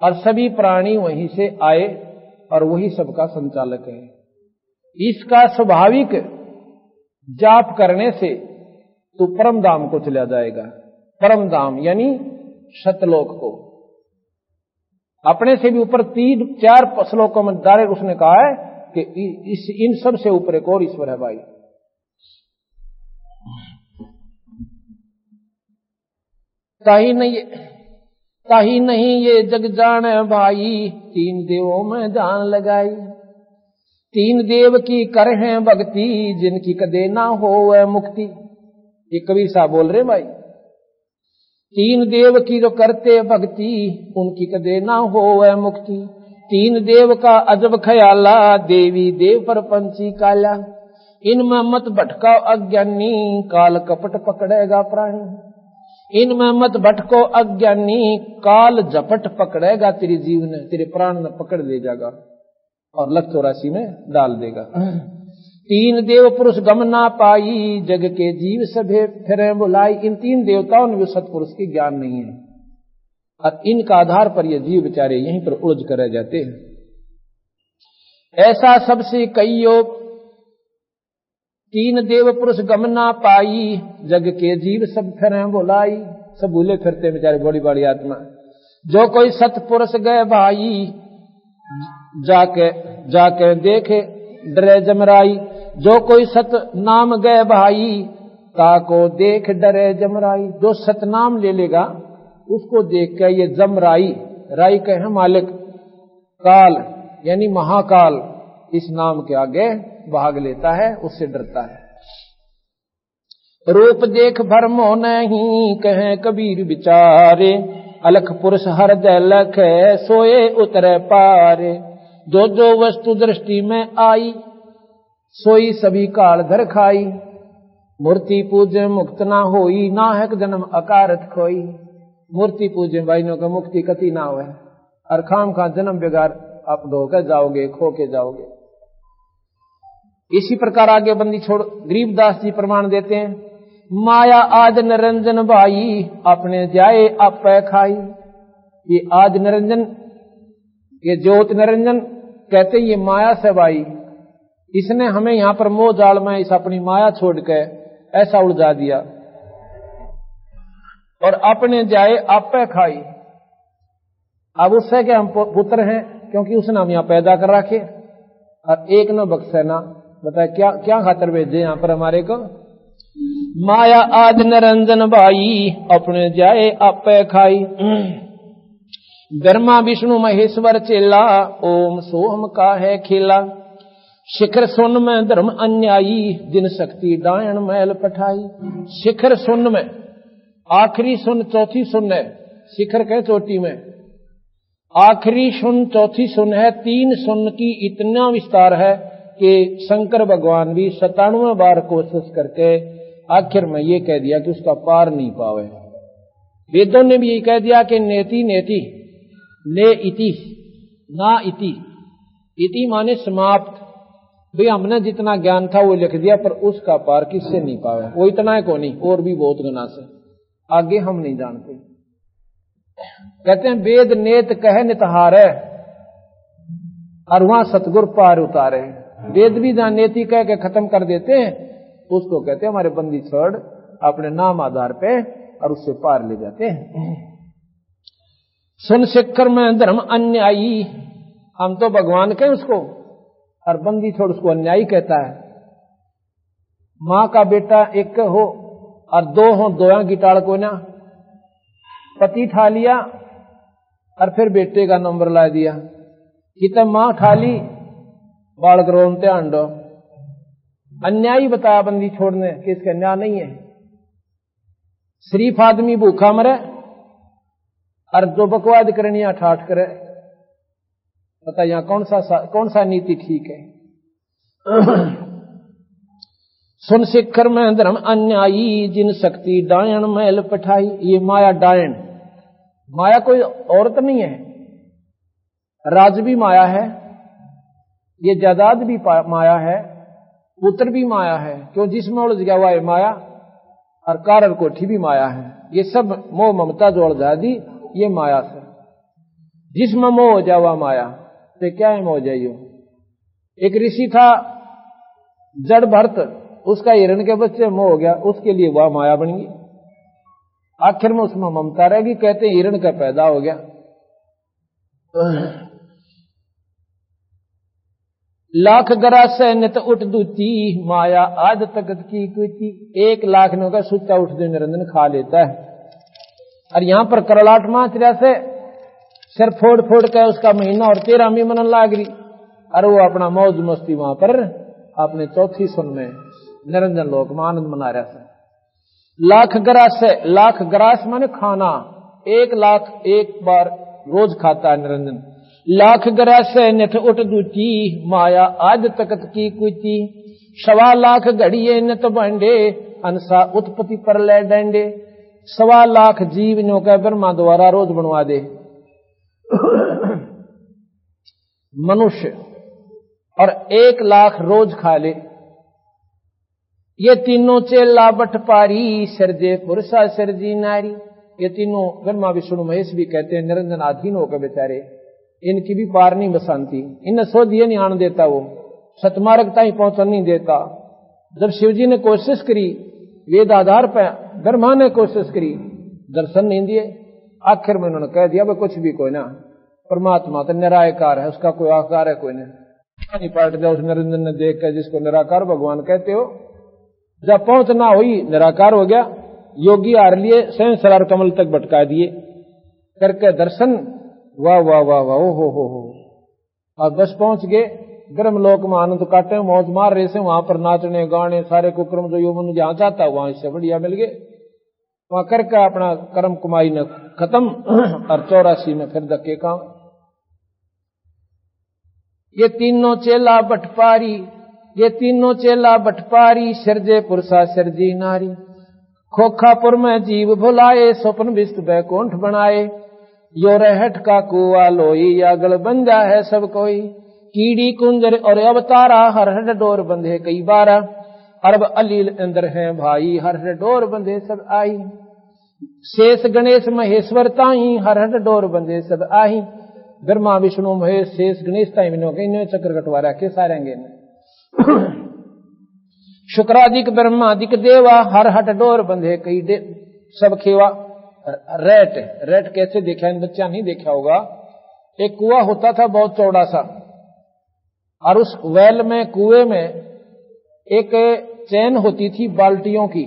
और सभी प्राणी वहीं से आए और वही सबका संचालक है। इसका स्वाभाविक जाप करने से तू परम धाम को चला जाएगा। परम धाम यानी सतलोक को। अपने से भी ऊपर 3-4 श्लोकों में डायरेक्ट उसने कहा है कि इन सब से ऊपर एक और ईश्वर है भाई। ताही नहीं ये जग जाने भाई, 3 देवों में जान लगाई। 3 देव की कर है भक्ति, जिनकी कदे ना हो वह मुक्ति। ये कबीर साहब बोल रहे भाई। 3 देव की जो करते भक्ति, उनकी कदे ना हो वह मुक्ति। 3 देव का अजब ख्याला, देवी देव पर पंछी काला। इनमें मत भटकाओ अज्ञानी, काल कपट पकड़ेगा प्राणी। इनमें मत भटको अज्ञानी, काल झपट पकड़ेगा तेरी जीव ने, तेरे प्राण ने पकड़ ले जाएगा और लख 84 में डाल देगा। 3 देव पुरुष गम ना पाई, जग के जीव सभे फिरे बुलाई। इन 3 देवताओं ने भी सतपुरुष की ज्ञान नहीं है और इनका आधार पर ये जीव बेचारे यहीं पर उलझ कर रह जाते हैं। ऐसा सबसे कईयो 3 देव पुरुष गम ना पाई, जग के जीव सब फिरे बुलाई। सब भूले फिरते बेचारे बड़ी बड़ी आत्मा। जो कोई सतपुरुष गए भाई, जाके देखे डरे जमराई। जो कोई सत नाम गए भाई, ताको देख डरे जमराई। जो सतनाम ले लेगा उसको देख के ये जमराई, राई के है मालिक, काल यानी महाकाल, इस नाम के आगे भाग लेता है, उससे डरता है। रूप देख भरमो नहीं, कहे कबीर विचारे। अलख पुरुष हृदय लखे, सोए उतरे पारे। जो वस्तु दृष्टि में आई, सोई सभी काल धर खाई। मूर्ति पूजे मुक्त ना होई, नाहक जन्म अकारत खोई। मूर्ति पूजे भाइयों का मुक्ति कति ना हो, और खाम खा जन्म बेगार आप धोकर जाओगे, खो के जाओगे। इसी प्रकार आगे बंदी छोड़ गरीबदास जी प्रमाण देते हैं। माया आज निरंजन भाई, अपने जाए आप खाई। ये आज निरंजन, ये ज्योत निरंजन कहते ये माया से भाई, इसने हमें यहां पर मोह जाल में इस अपनी माया छोड़ के ऐसा उलझा दिया और अपने जाए आप खाई। अब उससे क्या हम पुत्र हैं, क्योंकि उसने हम यहां पैदा कर रखे और एक न बख्शे ना। बताए क्या क्या खातर भेजे यहां पर हमारे को। माया आदि निरंजन भाई, अपने जाए आप खाई। ब्रह्मा विष्णु महेश्वर चेला, ओम सोहम का है खेला। शिखर सुन में धर्म अन्यायी, जिन शक्ति डायन मैल पठाई। शिखर सुन में आखिरी सुन चौथी सुन है, शिखर के चोटी में आखिरी सुन चौथी सुन है। 3 सुन की इतना विस्तार है कि शंकर भगवान भी 97 बार कोशिश करके आखिर में ये कह दिया कि उसका पार नहीं पावे। वेदों ने भी ये कह दिया कि नेति नेति ने इति ना इति, इति माने समाप्त। भाई हमने जितना ज्ञान था वो लिख दिया, पर उसका पार किससे नहीं पावे। वो इतना है को नहीं, और भी बहुत गुना से आगे हम नहीं जानते। कहते हैं वेद नेत कहे नितहारे, और वहां सतगुर पार उतारे। वेद भी जहां नेति कह के खत्म कर देते हैं, उसको कहते हैं हमारे बंदी छोड़ अपने नाम आधार पे, और उससे पार ले जाते हैं। सुन शिखर में धर्म अन्यायी, हम तो भगवान कहें उसको, और बंदी छोड़ उसको अन्यायी कहता है। मां का बेटा एक हो और 2 हो, 2 गिटार को ना पति ठा लिया और फिर बेटे का नंबर ला दिया। कि तब मां ठा ली बालक रोनते आंडो अन्यायी बताया बंदी छोड़ने कि इसका न्याय नहीं है। शरीफ आदमी भूखा मरे और जो बकवाद करनी ठाठ करे, पता यहां कौन सा नीति ठीक है। सुन सिखर में धर्म अन्यायी, जिन शक्ति डायन मैल पठाई। ये माया डायन, माया कोई औरत नहीं है, राज भी माया है, ये जायदाद भी माया है, पुत्र भी माया है, क्यों जिसमें उलझ गया हुआ है माया, और कारण कोठी भी माया है। ये सब मोह ममता जोड़ जा दी ये माया से। जिसमें मोह हो जावा माया तो क्या है मोह जाइयो। एक ऋषि था जड़ भरत, उसका हिरण के बच्चे मोह हो गया, उसके लिए वह माया बन गई। आखिर में उसमें ममता रहेगी, कहते हैं हिरण का पैदा हो गया। लाख गरा से नित उठ दूती, माया आद तकत की कुती। 1 लाख नो का सुच्चा उठ दे निरंजन खा लेता है। और यहां पर करलाट मात्रा से सिर फोड़ फोड़ के उसका महीना और 13वीं मनन लाग रही, और वो अपना मौज मस्ती वहां पर अपने चौथी सुन में निरंजन लोक में आनंद मना रहा है। लाख ग्रास से, लाख ग्रास माने खाना, 1 लाख एक बार रोज खाता है निरंजन। लाख ग्रास से निठ उठ दूती, माया आज तकत की कुती। 1.25 लाख घड़िए नित बांडे, अंसा उत्पत्ति पर ले डंडे। 1.25 लाख जीवनों का ब्रह्मा द्वारा रोज बनवा दे मनुष्य, और 1 लाख रोज खा ले। ये तीनों चेला बटपारी, सिरजे पुरुषा सिरजी नारी। ये तीनों ब्रह्मा विष्णु महेश भी कहते हैं निरंजन अधीन होकर बेचारे, इनकी भी पार नहीं बसानती, इन्हें सो दिए नहीं आन देता, वो सतमार्ग तक पहुंचन नहीं देता। जब शिवजी ने कोशिश करी, वेद आधार पर ब्रह्मा ने कोशिश करी, दर्शन नहीं दिए। आखिर में उन्होंने कह दिया कुछ भी कोई ना, परमात्मा तो निराकार है, उसका कोई आकार है कोई नहीं। पाट दिया उस निरंजन ने देख कर, जिसको निराकार भगवान कहते हो। जब पहुंचना हुई निराकार हो गया, योगी हार लिए स्वयं सरार कमल तक भटका दिए करके दर्शन। वाह वाह वाह वाह, ओ हो। और बस पहुंच गए ब्रह्मलोक में, आनंद काटे मौज मार रहे से। वहां पर नाचने गाने सारे कुक्रम जो यौवन जहां जाता वहां इससे बढ़िया मिल गए। वहां करके अपना कर्म कमाई ने खत्म, और 84 में फिर धक्के काम। ये तीनों चेला बटपारी, ये तीनों चेला बटपारी, सिरजे पुरुषा सिरजी नारी। खोखापुर में जीव भुलाए, स्वप्न विष्ट बैकुंठ बनाए। यो रहट का कुआ लोई, अगल बंजा है सब कोई। कीड़ी कुंजर और अवतारा, हर हर डोर बंधे कई बारा। अरब अलील अंदर है भाई, हर हर डोर बंधे सब आई। शेष गणेश महेश्वर ताई, हर हर डोर बंधे सब आई। ब्रह्मा विष्णु महेश शेष गणेश ताई मिनो के इन्हें चक्र कटवा रखे सारेंगे। शुक्रादिक ब्रह्मादिक देवा, हर हट डोर बंधे कई सब खेवा। रेट, रेट कैसे देखा इन बच्चा नहीं देखा होगा। एक कुआं होता था बहुत चौड़ा सा, और उस वेल में कुएं में एक चैन होती थी बाल्टियों की,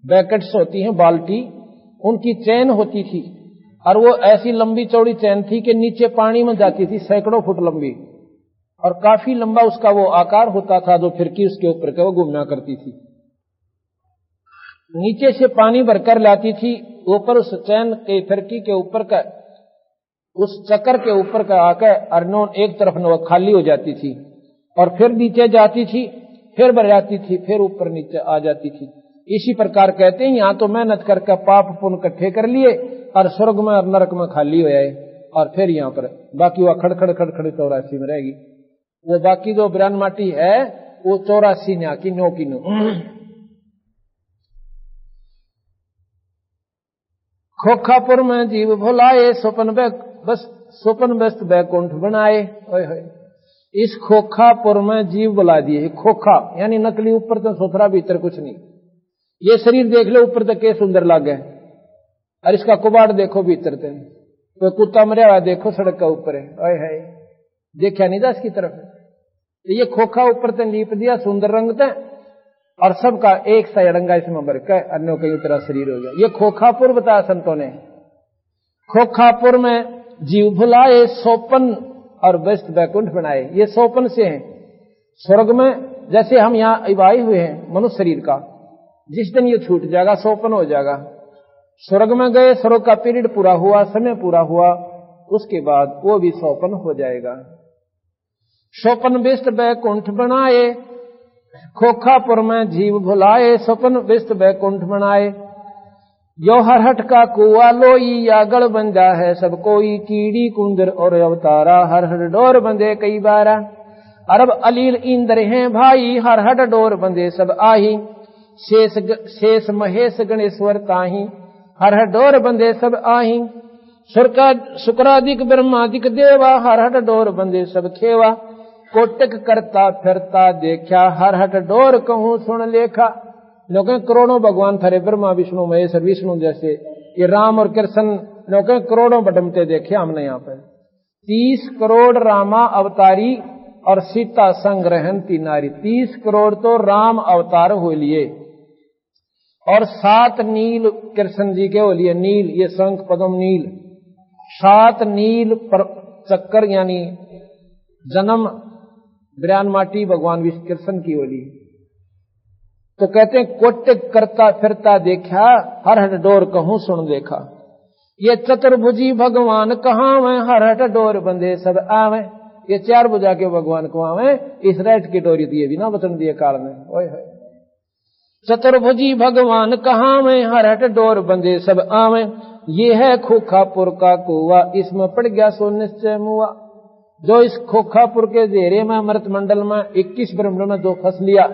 बैकेट्स होती हैं बाल्टी, उनकी चैन होती थी। और वो ऐसी लंबी चौड़ी चैन थी कि नीचे पानी में जाती थी, सैकड़ों फुट लंबी, और काफी लंबा उसका वो आकार होता था, जो फिरकी उसके ऊपर के वो घूमना करती थी। नीचे से पानी भरकर लाती थी, ऊपर उस चैन के फिरकी के ऊपर का, उस चक्कर के ऊपर का आकर अर्नोन एक तरफ न खाली हो जाती थी, और फिर नीचे जाती थी, फिर भर जाती थी, फिर ऊपर नीचे आ जाती थी। इसी प्रकार कहते हैं यहाँ तो मेहनत करके पाप पुण्य इकट्ठे कर लिए, और स्वर्ग में और नरक में खाली हो जाए, और फिर यहाँ पर बाकी वह खड़खड़ 84 में रहेगी। वो बाकी जो ब्रान माटी है वो 84 ने आकी 9 की 9। खोखापुर में जीव भुलाए, स्वप्न व्यस्त बैकुंठ बनाए। इस खोखापुर में जीव बुला दिए। खोखा यानी नकली, ऊपर तो सुथरा भीतर कुछ नहीं। ये शरीर देख लो ऊपर तक के सुंदर लगे, और इसका कुबाड़ देखो भीतर तक, तो कुत्ता मरिया हुआ देखो सड़क का ऊपर है, देखा नहीं था इसकी तरफ। तो ये खोखा ऊपर तक लीप दिया सुंदर रंग तक, और सबका एक सा अड़ंगा इसमें भर के अन्यों कई तरह शरीर हो गया। ये खोखापुर बताया संतों ने। खोखापुर में जीव भुलाए, सोपन और व्यस्त बैकुंठ बनाए। ये सोपन से हैं। स्वर्ग में जैसे हम यहाँ इबाई हुए हैं मनुष्य शरीर का, जिस दिन ये छूट जाएगा सोपन हो जाएगा। स्वर्ग में गए, स्वर्ग का पीरियड पूरा हुआ, समय पूरा हुआ, उसके बाद वो भी सोपन हो जाएगा। सोपन व्यस्त बैकुंठ बनाए, खोखापुर में जीव भुलाए। सोपन व्यस्त बैकुंठ बनाए, यो हरहट का कुआ लोई या गढ़ बंजा है सब कोई। कीड़ी कुंदर और अवतारा, हर हर डोर बंदे कई बारा। अरब अलील इंद्र हैं भाई, हर हट डोर बंदे सब आही। शेष महेश गणेश्वर ताही, हर हर डोर बंदे सब आही। शुक्रादिक ब्रह्मादिक देवा, हर हट डोर बंदे सब खेवा। कोटक करता फिरता देखा, हर हट डोर कहूं सुन लेखा। लोग करोड़ों भगवान थारे ब्रह्मा विष्णु महेश विष्णु जैसे, ये राम और कृष्ण लोग करोड़ों बटमते देखे हमने यहाँ पे। 30 करोड़ रामा अवतारी और सीता संग रहती नारी। 30 करोड़ तो राम अवतार हो लिए और 7 नील कृष्ण जी के हो लिए। नील ये शंख पद्म नील, 7 नील पर चक्कर यानी जन्म ब्रह्म माटी भगवान विष्णु कृष्ण की होली। तो कहते हैं कोटक करता फिरता देखा, हर हट डोर कहूं सुन देखा। ये चतुर्भुजी भगवान कहाँ में, हर हट डोर बंदे सब आवे। ये 4 भुजा के भगवान को आवे, इस रेट की डोरी दिए बिना वचन दिए काल में। ओए है चतुर्भुजी भगवान कहाँ में, हर हट डोर बंदे सब आवे। ये है खोखापुर का कुआ, इसमें पड़ गया सो निश्चय मुआ। जो इस खोखापुर के घेरे में अमृत मंडल में 21 ब्रह्मांड में जो फंस लिया,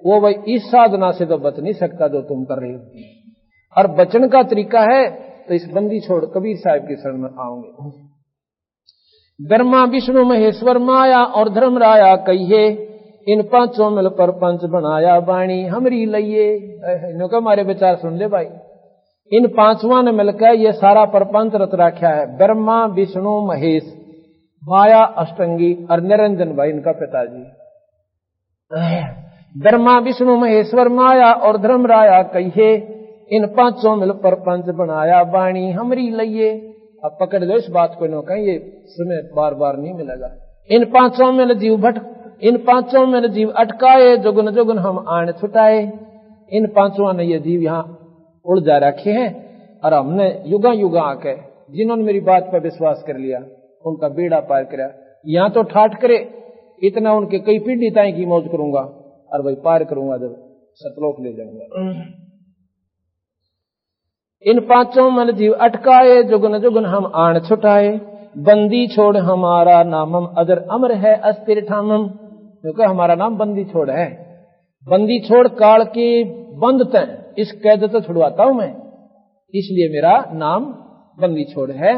वो भाई इस साधना से तो बच नहीं सकता जो तुम कर रहे हो। और बचन का तरीका है तो इस बंदी छोड़ कबीर साहब की शरण में आओगे। ब्रह्मा विष्णु महेश्वर माया और धर्मराया कहिए, इन 5 मिल पर पंच बनाया वाणी हमरी लइये। इनका हमारे विचार सुन ले भाई। इन 5वां ने मिलकर ये सारा परपंच रच रखा है। ब्रह्मा विष्णु महेश माया अष्टंगी और निरंजन भाई इनका पिताजी। ब्रह्मा विष्णु महेश्वर माया और धर्मराया कहिए, इन 5 मिल पर पंच बनाया वाणी हमरी लइये। अब पकड़ लो इस बात को, कहीं ये समय बार बार नहीं मिलेगा। इन 5 मिल जीव अटकाए, जुगन जुगन हम आन छुटाए। इन 5वां ने ये जीव यहाँ उलझा रखे हैं और हमने युगा युगा आके जिन्होंने मेरी बात पर विश्वास कर लिया उनका बेड़ा पार करा। यहाँ तो ठाठ करे इतना, उनके कई पीढ़ी ताई की मौज करूंगा और वही पार करूंगा जब सतलोक ले जाऊंगा। इन 5 मिल जीव अटकाए, जुगन जुगन हम आन छुटाए। बंदी छोड़ हमारा नामम, अदर अमर है अस्थिर ठामम। क्योंकि हमारा नाम बंदी छोड़ है। बंदी छोड़ काल की बंद तय, इस कैद से छुड़वाता हूं मैं, इसलिए मेरा नाम बंदी छोड़ है।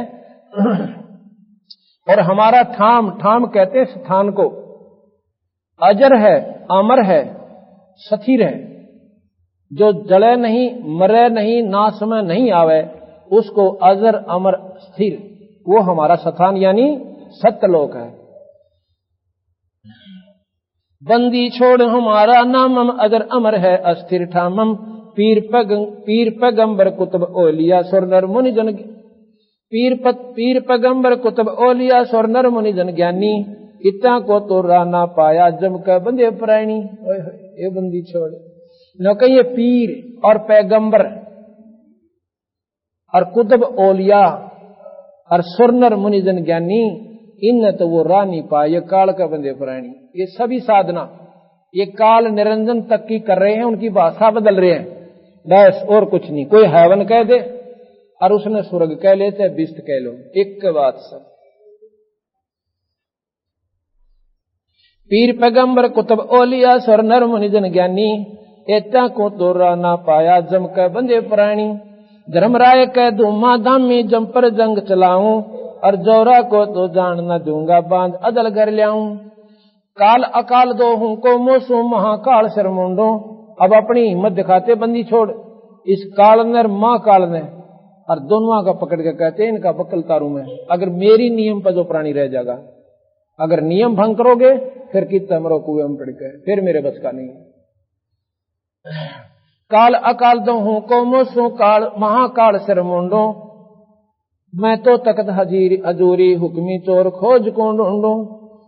और हमारा ठाम, ठाम कहते हैं स्थान को, अजर है, अमर है, स्थिर है। जो जले नहीं, मरे नहीं, नाश में नहीं आवे, उसको अजर अमर स्थिर, वो हमारा स्थान यानी सत्यलोक है। बंदी छोड़ हमारा नामम, अजर अमर है अस्थिर ठामम। पीर पैगंबर कुतुब ओलिया सुर नर मुनि जन, पीर पैगंबर कुतुब ओलिया सुर नर मुनि जन ज्ञानी। इतना को तो राना पाया जम का बंदे प्राणी। ये बंदी छोड़ न कहिए पीर और पैगंबर और कुतुब ओलिया और सुरनर मुनिजन ज्ञानी, इन तो वो रानी पाए काल का बंदे प्राणी। ये सभी साधना ये काल निरंजन तक की कर रहे हैं, उनकी भाषा बदल रहे हैं बस, और कुछ नहीं। कोई हैवन कह दे और उसने स्वर्ग कह ले चाहे विष्ट कह लो, एक के बात सब। पीर पैगंबर कुतुब ओलिया स्वर नर मुनिजन ज्ञानी। एता को तो राना पाया जम के बंदे प्राणी। धर्मराय कह धूमा धामी जम पर जंग चलाऊं, और जोरा को तो जान न दूंगा बांध अदल घर लाऊं। काल अकाल दो हूं को मोसू महाकाल शर्मुंडो। अब अपनी हिम्मत दिखाते बंदी छोड़, इस काल ने महाकाल ने, और दोनों का पकड़ के कहते इनका बकल तारू में। अगर मेरी नियम पर जो प्राणी रह जाएगा, अगर नियम भंग करोगे फिर कितना मरो कुएं में पड़ गए, फिर मेरे बस का नहीं। काल अकाल दो हूं को मोसू काल महाकाल शर्मुंडो। मैं तो तकत हजूरी हुक्मी चोर खोज को ढूंढूं।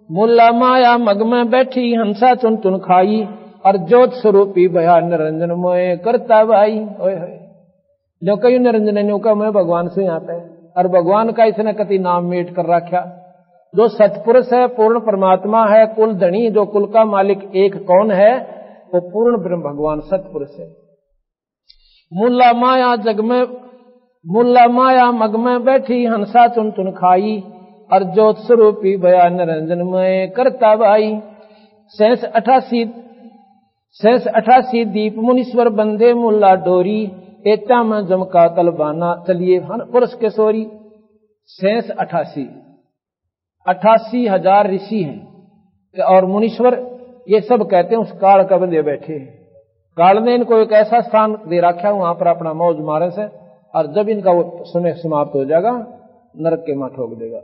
मुल्ला माया मग में बैठी हंसा चुन चुन खाई, और ज्योत स्वरूपी भया निरंजन मोए करता भाई। जो कई निरंजन ने का मैं भगवान से यहाँ पे, और भगवान का इसने कति नाम मेट कर रखा। जो सतपुरुष है, पूर्ण परमात्मा है, कुल धनी, जो कुल का मालिक एक कौन है, वो पूर्ण ब्रह्म भगवान सतपुरुष है। मुल्ला माया मग में बैठी हंसा चुन चुन खाई, और ज्योत स्वरूपी भया निरंजन में करता भाई। शेष 88 दीप मुनीश्वर बंदे मुल्ला डोरी, एता में जमका तलबाना चलिए पुरुष के सोरी। शेष 88,000 ऋषि हैं और मुनीश्वर, ये सब कहते हैं उस काल का बंदे बैठे। काल ने इनको एक ऐसा स्थान दे रखा है, वहां पर अपना मौज मारे से, और जब इनका वो समय समाप्त हो जाएगा नरक के मां ठोक देगा।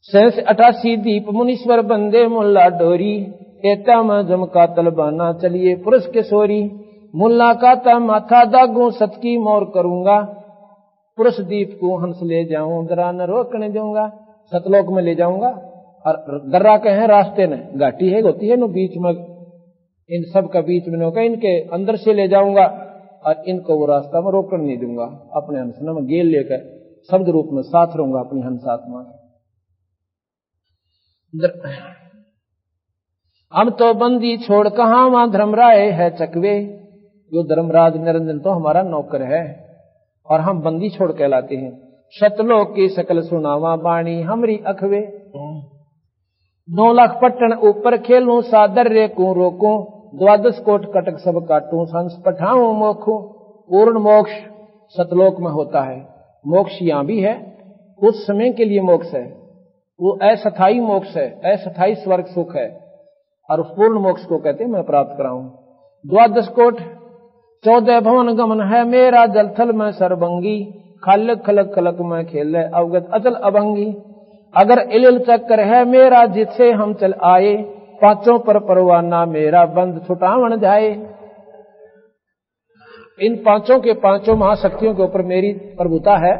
शेष 88 दीप मुनीश्वर बंदे मुल्ला डोरी, एता में जमका तलबाना चलिए पुरुष के सोरी। मुल्ला काता माथा दागू सत की मोर करूंगा, पुरुष दीप को हंस ले जाऊं दरा न रोकने दूंगा। सतलोक में ले जाऊंगा, और दर्रा के हैं रास्ते में घाटी है होती है न बीच में, इन सब का बीच में होगा, इनके अंदर से ले जाऊंगा और इनको वो रास्ता में रोकने नहीं दूंगा। अपने हंसना में गेल लेकर शब्द रूप में साथ रहूंगा अपनी हंसात्मा। हम तो बंदी छोड़ कहां वहां धर्मराय है चकवे। जो धर्मराज निरंजन तो हमारा नौकर है, और हम बंदी छोड़ कहलाते हैं। शतलोक की सकल सुनावा बाणी हमरी अखवे। 9 लाख पट्टन ऊपर खेलूं सादर रेकूं रोकूं, 12 कोट कटक सब काटूं संस पठाऊं मोखूं। पूर्ण मोक्ष सतलोक में होता है। मोक्ष यहां भी है, कुछ समय के लिए मोक्ष है, वो अस्थायी मोक्ष है, अस्थायी स्वर्ग सुख है, और उस पूर्ण मोक्ष को कहते हैं मैं प्राप्त कराऊं। 12 कोट 14 भवन गमन है मेरा, जलथल में सरबंगी, खालक खलक खलक में खेले अवगत अचल अभंगी। अगर इलिल चक्कर है मेरा, जिससे हम चल आए, पांचों पर परवाना मेरा बंद छुटावन जाए। इन पांचों के पांचों महाशक्तियों के ऊपर मेरी प्रभुता है,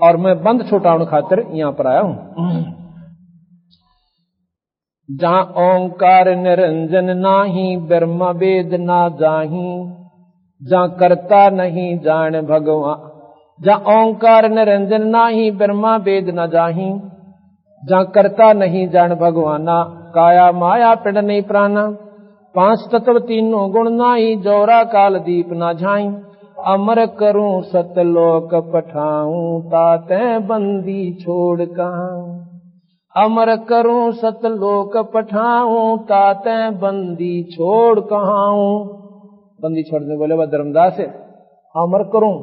और मैं बंद छुटावन खातिर यहां पर आया हूं। जहां ओंकार निरंजन नाही, ब्रह्म वेद ना जाही, जहां करता नहीं जान भगवान। जहां ओंकार निरंजन नाही, ब्रह्मा वेद न जाही, जहां करता नहीं जान भगवाना। काया माया पिंड नहीं प्राणा, 5 तत्व 3 गुण नाही, जोरा काल दीप ना झाई। अमर करूं सतलोक पठाऊं, ताते बंदी छोड़ कहां। अमर करूं सतलोक पठाऊं, ताते बंदी छोड़ कहां। बंदी छोड़ने बोले वह धर्मदास है। अमर करूं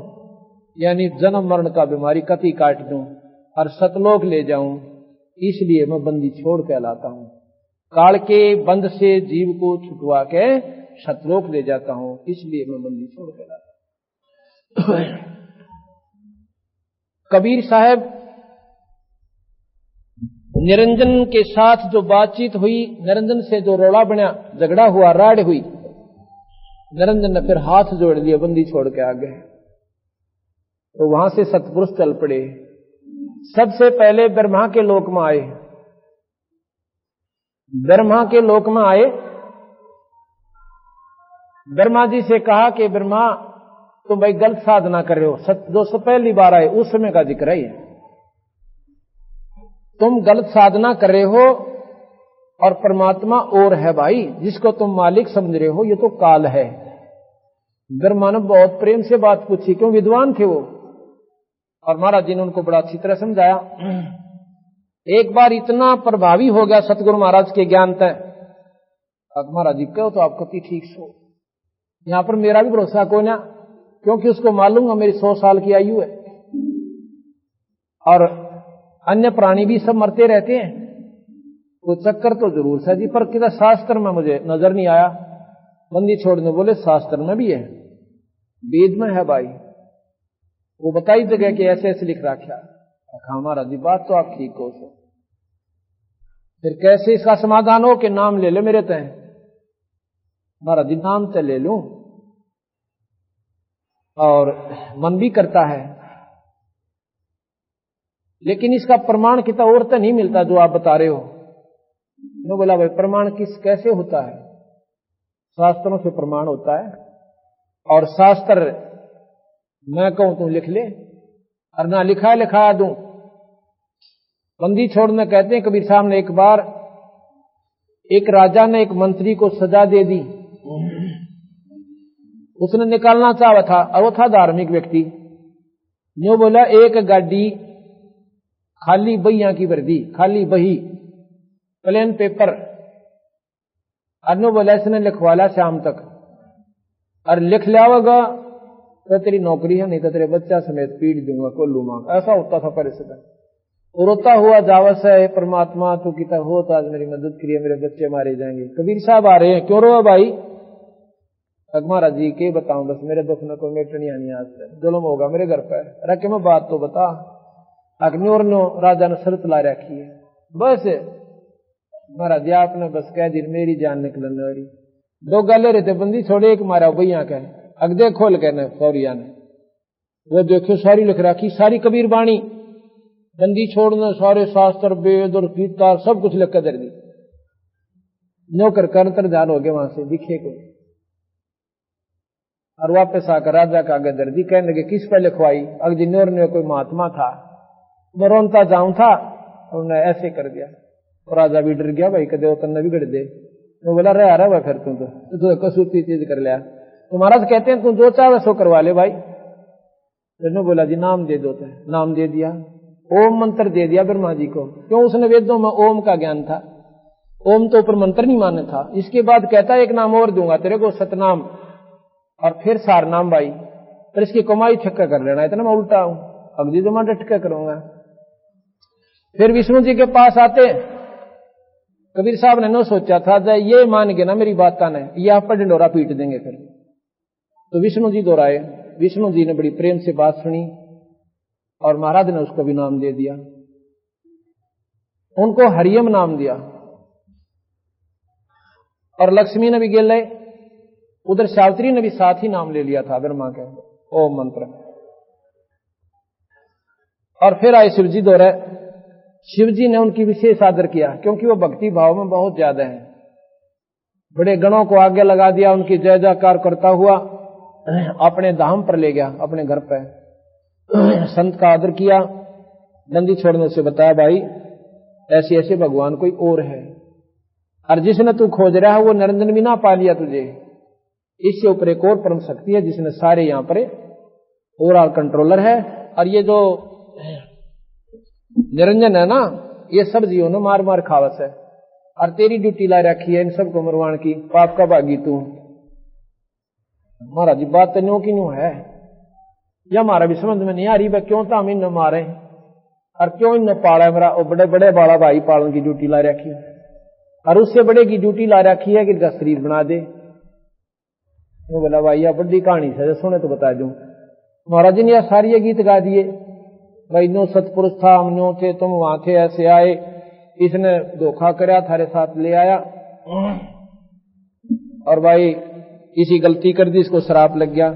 यानी जन्म मरण का बीमारी कति काट दूं, और सतलोक ले जाऊं, इसलिए मैं बंदी छोड़ कहलाता हूं। काल के बंध से जीव को छुटवा के सतलोक ले जाता हूं, इसलिए मैं बंदी छोड़ कहलाता हूं। कबीर साहब निरंजन के साथ जो बातचीत हुई, निरंजन से जो रोड़ा बना, झगड़ा हुआ, राड़ हुई, निरंजन ने फिर हाथ जोड़ दिया बंदी छोड़ के आगे। तो वहां से सतपुरुष चल पड़े। सबसे पहले ब्रह्मा के लोक में आए। ब्रह्मा के लोक में आए, ब्रह्मा जी से कहा कि ब्रह्मा तुम भाई गलत साधना कर रहे हो। जो सब पहली बार आए उस समय का जिक्र है, तुम गलत साधना कर रहे हो, और परमात्मा और है भाई, जिसको तुम मालिक समझ रहे हो, ये तो काल है। ब्रह्मा ने बहुत प्रेम से बात पूछी, क्यों विद्वान थे वो, और महाराज जी ने उनको बड़ा अच्छी तरह समझाया। एक बार इतना प्रभावी हो गया सतगुरु महाराज के ज्ञान तय, अब महाराज जी कहो तो आप कति ठीक सो। यहां पर मेरा भी भरोसा कोई ना, क्योंकि उसको मालूम है मेरी 100 साल की आयु है, और अन्य प्राणी भी सब मरते रहते हैं, तो चक्कर तो जरूर है जी, पर किधर शास्त्र में मुझे नजर नहीं आया। बंदी छोड़ने बोले शास्त्र में भी है, वेद में है भाई, वो बताई जगह कि ऐसे ऐसे लिख रखा। हमारा जी बात तो आप ठीक हो, फिर कैसे इसका समाधान हो कि नाम ले ले मेरे तय। महाराज जी नाम तो ले लूं, और मन भी करता है, लेकिन इसका प्रमाण कितना और तो नहीं मिलता जो आप बता रहे हो। मैं बोला भाई प्रमाण कैसे होता है? शास्त्रों से प्रमाण होता है, और शास्त्र मैं कहूं तू लिख ले, और ना लिखा दूं। बंदी छोड़ना कहते हैं कबीर साहब ने एक बार एक राजा ने एक मंत्री को सजा दे दी, उसने निकालना चाहा था, और वो था धार्मिक व्यक्ति। यूं बोला एक गाड़ी खाली बहियां की भर दी, खाली बही प्लेन पेपर, और बोला इसने लिखवाला शाम तक, और लिख लिया होगा तो तेरी नौकरी है, नहीं तो तेरे बच्चा समेत पीट दूंगा कोल्लू मां। ऐसा होता था परिस्थिति। रोता हुआ जावस है, परमात्मा तू किता हो तो आज मेरी मदद करिए, मेरे बच्चे मारे जाएंगे। कबीर साहब आ रहे हैं, क्यों रो भाई? महाराज जी के बताऊं, बस मेरे दुख में कोई मेट नहीं आनी, आज से जुल्म होगा मेरे घर पर। रखे मैं बात तो बता। अग्नियोर नो राजा ने शर्त ला रखी है, बस महाराज जी आपने बस कह दी मेरी जान निकलने वाली। दो गाले रहते बंदी छोड़े, एक मारा भैया का अगदे खोल के न सौरिया ने वो देखो सारी लिख रखी, सारी कबीर बाणी बंदी छोड़ना, सारे शास्त्र वेद और गीता सब कुछ लिख कर दे दी। नौकर करतर ध्यान हो गए वहां से दिखे को, और वापस आकर राजा का आगे दर्दी कहने लगे किस पर लिखवाई? अगजिन्योर ने कोई महात्मा था, मैं रोनता जाऊं था, उन्होंने ऐसे कर दिया। और राजा भी डर गया, भाई कदे वो तन्ने बिगड़ दे। तो बोला रहा रहा फिर तू तो कसूती चीज कर लिया। तो महाराज कहते हैं तू जो चाहे सो करवा ले भाई। तो बोला जी नाम दे दो, नाम दे दिया, ओम मंत्र दे दिया ब्रह्मा जी को। क्यों? उसने वेदों में ओम का ज्ञान था, ओम तो ऊपर मंत्र नहीं माने था। इसके बाद कहता है एक नाम और दूंगा तेरे को, सतनाम, और फिर सार नाम भाई, पर इसकी कमाई ठक्का कर लेना, इतना मैं उल्टा हूं, अगली तो मैं ठक्का करूंगा। फिर विष्णु जी के पास आते, कबीर साहब ने न सोचा था ये मान के ना मेरी बात का ने, ये आप पर ढिंडोरा पीट देंगे। फिर तो विष्णु जी दोहराए, विष्णु जी ने बड़ी प्रेम से बात सुनी, और महाराज ने उसको भी नाम दे दिया, उनको हरियम नाम दिया। और लक्ष्मी ने भी गेल, उधर सावित्री ने भी साथ ही नाम ले लिया था ब्रह्मा के ओम मंत्र। और फिर आए शिवजी दोहरे, शिवजी ने उनकी विशेष आदर किया, क्योंकि वो भक्ति भाव में बहुत ज्यादा है। बड़े गणों को आगे लगा दिया, उनकी जय जयकार करता हुआ अपने धाम पर ले गया, अपने घर पर संत का आदर किया। बंदी छोड़ने से बताया भाई ऐसे ऐसे भगवान कोई और है, और जिसने तू खोज रहा है वो निरंजन भी ना पा लिया तुझे। इससे ऊपर एक और परम शक्ति है जिसने सारे यहां पर ओवरऑल कंट्रोलर है, और ये जो निरंजन है ना, ये सब जीवों ने मार मार खावस है, और तेरी ड्यूटी ला रखी है इन सबको मरवाण की, पाप का भागी तू। महाराज जी बात तो न्यू की न्यू है, या हमारा भी समझ में नहीं आ रही भाई क्यों तो हम इन मारे, और क्यों इन पाला मेरा बड़े बड़े बाला भाई पालन की ड्यूटी ला रखी है, और उससे बड़े की ड्यूटी ला रखी है कि इनका शरीर बना दे। वो बोला भाई यह बड़ी कहानी से सुने तो बता दूं। महाराज जी ने यह सारी गीत गा दिए, भाई नो सतपुरुष था, हम नो थे, तुम वहां थे, ऐसे आए, इसने धोखा कराया, थारे साथ ले आया, और भाई इसी गलती कर दी, इसको शराप लग गया,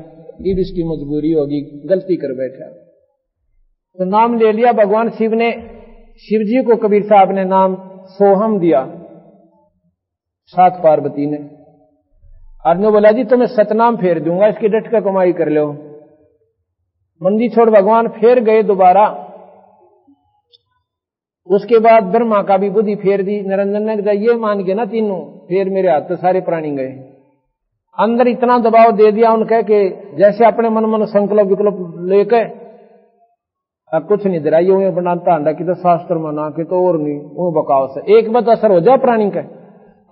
ये भी इसकी मजबूरी होगी, गलती कर बैठा। तो नाम ले लिया भगवान शिव ने। शिव जी को कबीर साहब ने नाम सोहम दिया, साथ पार्वती ने। आदमी बोला जी तुम्हें सतनाम फेर दूंगा, इसकी डट का कमाई कर लो। मंदी छोड़ भगवान फेर गए दोबारा। उसके बाद ब्रह्मा का भी बुद्धि फेर दी, निरंजन ने ये मान के ना तीनों, फिर मेरे हाथ तो सारे प्राणी गए। अंदर इतना दबाव दे दिया उनके कि जैसे अपने मन मन संकल्प विकल्प लेके कुछ नहीं दराइए हुए बनाता अंडा की तो शास्त्र मना के तो और नहीं वो बकाव से एक बात असर हो जाए प्राणी का।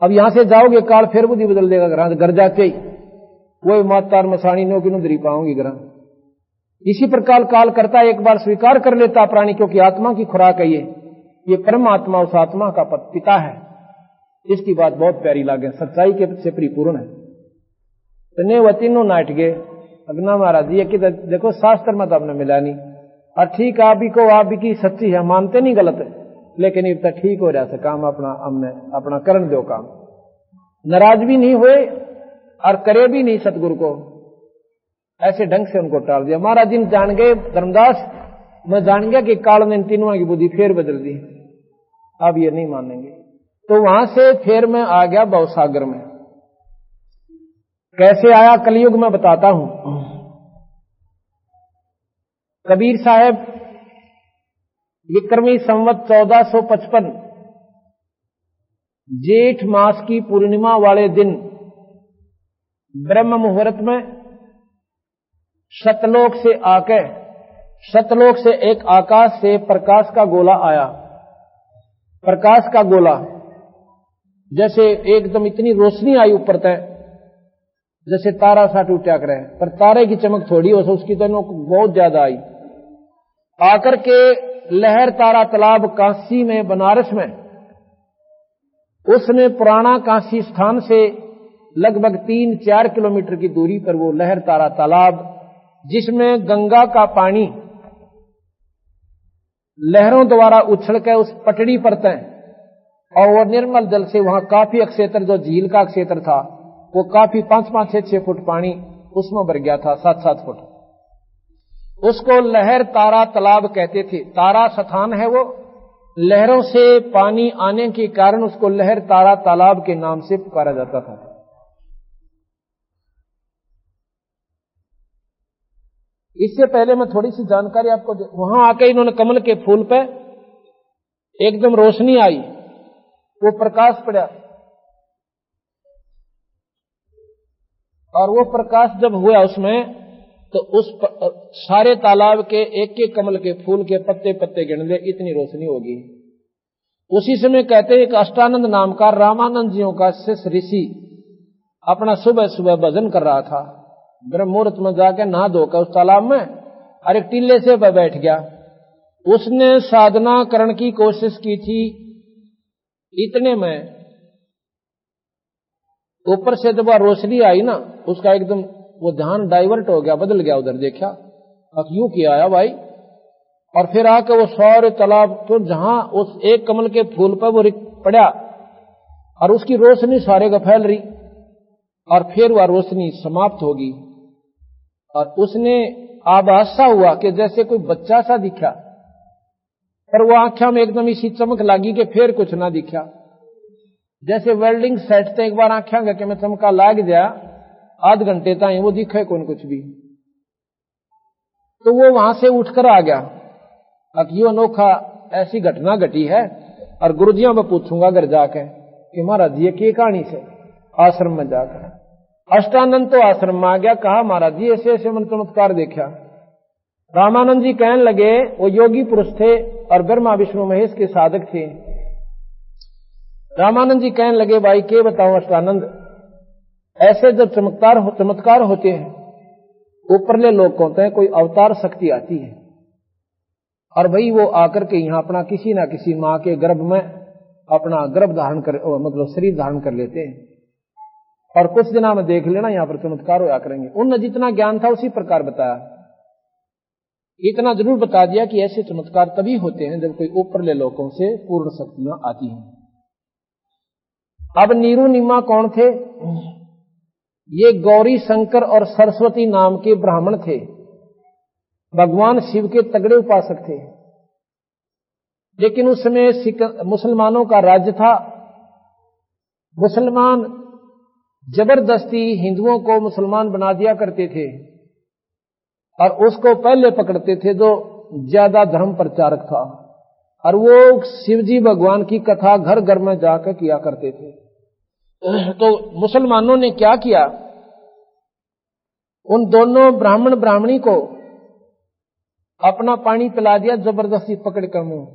अब यहां से जाओगे काल फिर बुद्धि बदल देगा, घर जाके ही वही मातार मसाणी नो की नो दरी पाऊंगी ग्रह। इसी प्रकार काल करता एक बार स्वीकार कर लेता प्राणी, क्योंकि आत्मा की खुराक है ये परमात्मा उस आत्मा का पिता है। इसकी बात बहुत प्यारी लागे, सच्चाई के से परिपूर्ण है। तो ने वतीनो नाट गए अग्ना महाराज ये कि देखो शास्त्र में तो आपने मिला नहीं, और ठीक आप भी को आप भी की सच्ची है, मानते नहीं गलत है, लेकिन इतना ठीक हो रहा था काम अपना, हमने अपना करण दो काम, नाराज भी नहीं हुए और करे भी नहीं सतगुरु को, ऐसे ढंग से उनको टाल दिया। महाराज जी जान गए धर्मदास मैं जान गया कि काल ने तीनों की बुद्धि फिर बदल दी, अब ये नहीं मानेंगे। तो वहां से फिर मैं आ गया भवसागर में। कैसे आया कलयुग में बताता हूं। कबीर साहब विक्रमी संवत 1455 जेठ मास की पूर्णिमा वाले दिन ब्रह्म मुहूर्त में सतलोक से आके, सतलोक से एक आकाश से प्रकाश का गोला आया। प्रकाश का गोला जैसे एकदम इतनी रोशनी आई ऊपर तय, जैसे तारा सा टूटा करे, पर तारे की चमक थोड़ी हो, उसकी तो बहुत ज्यादा आई। आकर के लहर तारा तालाब काशी में, बनारस में, उसने पुराना काशी स्थान से लगभग 3-4 किलोमीटर की दूरी पर वो लहर तारा तालाब, जिसमें गंगा का पानी लहरों द्वारा उछल कर उस पटड़ी पर तय, और वो निर्मल जल से वहां काफी अक्षेत्र, जो झील का अक्षेत्र था, वो काफी 5-5, 6-6 फुट पानी उसमें भर गया था, 7-7 फुट। उसको लहर तारा तालाब कहते थे। तारा स्थान है वो, लहरों से पानी आने के कारण उसको लहर तारा तालाब के नाम से पुकारा जाता था। इससे पहले मैं थोड़ी सी जानकारी आपको वहां आके इन्होंने कमल के फूल पे एकदम रोशनी आई, वो प्रकाश पड़ा, और वो प्रकाश जब हुआ उसमें, तो उस सारे तालाब के एक एक कमल के फूल के पत्ते पत्ते गिन ले, इतनी रोशनी होगी। उसी समय कहते हैं एक अष्टानंद नाम का रामानंद जियों का शिष्य ऋषि अपना सुबह सुबह भजन कर रहा था। ब्रह्म मुहूर्त में जाके नहा धोकर उस तालाब में और एक टीले से बैठ गया। उसने साधना करने की कोशिश की थी, इतने में ऊपर से जब रोशनी आई ना, उसका एकदम वो ध्यान डाइवर्ट हो गया, बदल गया, उधर देखा, अब यूं किया आया भाई, और फिर आके वो सारे तालाब, तो जहां उस एक कमल के फूल पर वो पड़ा और उसकी रोशनी सारे का फैल रही, और फिर वह रोशनी समाप्त होगी, और उसने आभासा हुआ कि जैसे कोई बच्चा सा दिखा, पर वो आंखों में एकदम इसी चमक लगी कि फिर कुछ ना दिखा, जैसे वेल्डिंग सेट से एक बार आंखें के में चमका लाग गया, आध घंटे तक वो दिखे कौन कुछ भी। तो वो वहां से उठकर आ गया। अब यो अनोखा ऐसी घटना घटी है, और गुरुजियों में पूछूंगा अगर जाके कि महाराज ये की कहानी से, आश्रम में जाकर अष्टानंद तो आश्रम में आ गया, कहा महाराज जी ऐसे ऐसे मन चमत्कार देखा। रामानंद जी कहने लगे, वो योगी पुरुष थे और ब्रह्मा विष्णु महेश के साधक थे। रामानंद जी कहने लगे, भाई के बताऊं अष्टानंद, ऐसे जब चमत्कार होते हैं, ऊपरले लोग होते हैं, कोई अवतार शक्ति आती है, और भाई वो आकर के यहाँ अपना किसी ना किसी माँ के गर्भ में अपना गर्भ धारण कर, मतलब शरीर धारण कर लेते हैं, और कुछ दिनों में देख लेना यहाँ पर चमत्कार होया करेंगे। उनने जितना ज्ञान था उसी प्रकार बताया। इतना जरूर बता दिया कि ऐसे चमत्कार तभी होते हैं जब कोई ऊपरले लोगों से पूर्ण शक्तियां आती हैं। अब नीरू निम्मा कौन थे? ये गौरी शंकर और सरस्वती नाम के ब्राह्मण थे, भगवान शिव के तगड़े उपासक थे। लेकिन उस समय मुसलमानों का राज्य था। मुसलमान जबरदस्ती हिंदुओं को मुसलमान बना दिया करते थे, और उसको पहले पकड़ते थे जो ज्यादा धर्म प्रचारक था, और वो शिवजी भगवान की कथा घर घर में जाकर किया करते थे। तो मुसलमानों ने क्या किया, उन दोनों ब्राह्मण ब्राह्मणी को अपना पानी पिला दिया, जबरदस्ती पकड़ कर मुंह,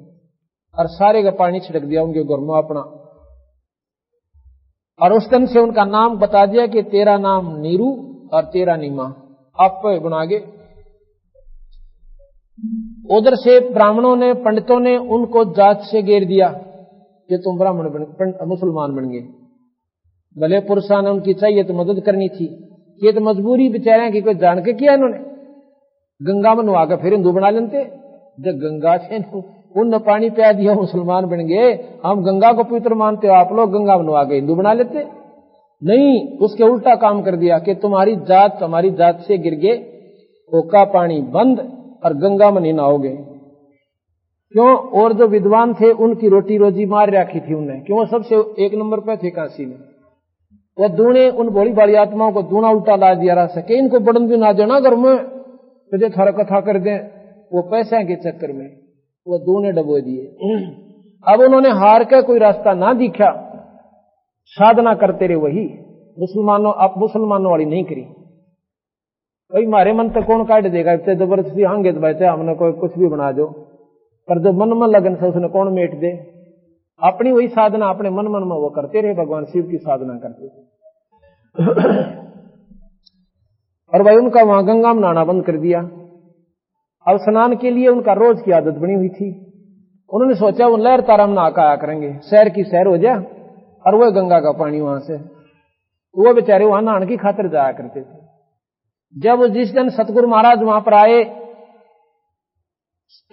और सारे का पानी छिड़क दिया उनके घर में अपना, और उस दिन से उनका नाम बता दिया कि तेरा नाम नीरू और तेरा नीमा, आप बनागे। उधर से ब्राह्मणों ने, पंडितों ने उनको जात से घेर दिया कि तुम मुसलमान बन गए। भले पुरुषों ने उनकी चाहिए तो मदद करनी थी, ये तो मजबूरी बेचारे की, कोई जान के किया इन्होंने। गंगा में नुआ कर फिर हिंदू बना लेते, जब गंगा से उन पानी पिया दिया मुसलमान बन गए। हम गंगा को पवित्र मानते हो, आप लोग गंगा में नुआ के हिंदू बना लेते। नहीं, उसके उल्टा काम कर दिया कि तुम्हारी जात हमारी जात से गिर गए, ओका पानी बंद और गंगा में नहीं नहाओगे। क्यों? और जो विद्वान थे उनकी रोटी रोजी मार रखी थी उन्हें, क्यों? सबसे एक नंबर पे थे काशी में। वो दूने उन भोली भाली आत्माओं को दूना उल्टा ला दिया रहा सके, इनको बड़न भी ना देना घर में, तुझे थारा कथा कर दें। वो पैसे के चक्कर में वो दूने डबो दिए। अब उन्होंने हार के कोई रास्ता ना दिखा, साधना करते रहे वही। मुसलमानों वाली नहीं करी। भाई मारे मन तक कौन काट देगा, इतने जबरदस्ती हांगे तो बैठे हमने कोई कुछ भी बना दो, पर जो मन में लगन से उसने कौन मेट दे। अपनी वही साधना अपने मन मन में वो करते रहे, भगवान शिव की साधना करते थे। और भाई उनका वहां गंगा में नहाना बंद कर दिया। अब स्नान के लिए उनका रोज की आदत बनी हुई थी। उन्होंने सोचा वो लहर तारा में नहा आया करेंगे, शहर की सैर हो जाए, और वह गंगा का पानी वहां से, वो बेचारे वहां नहाने की खातिर जाया करते थे। जब जिस दिन सतगुरु महाराज वहां पर आए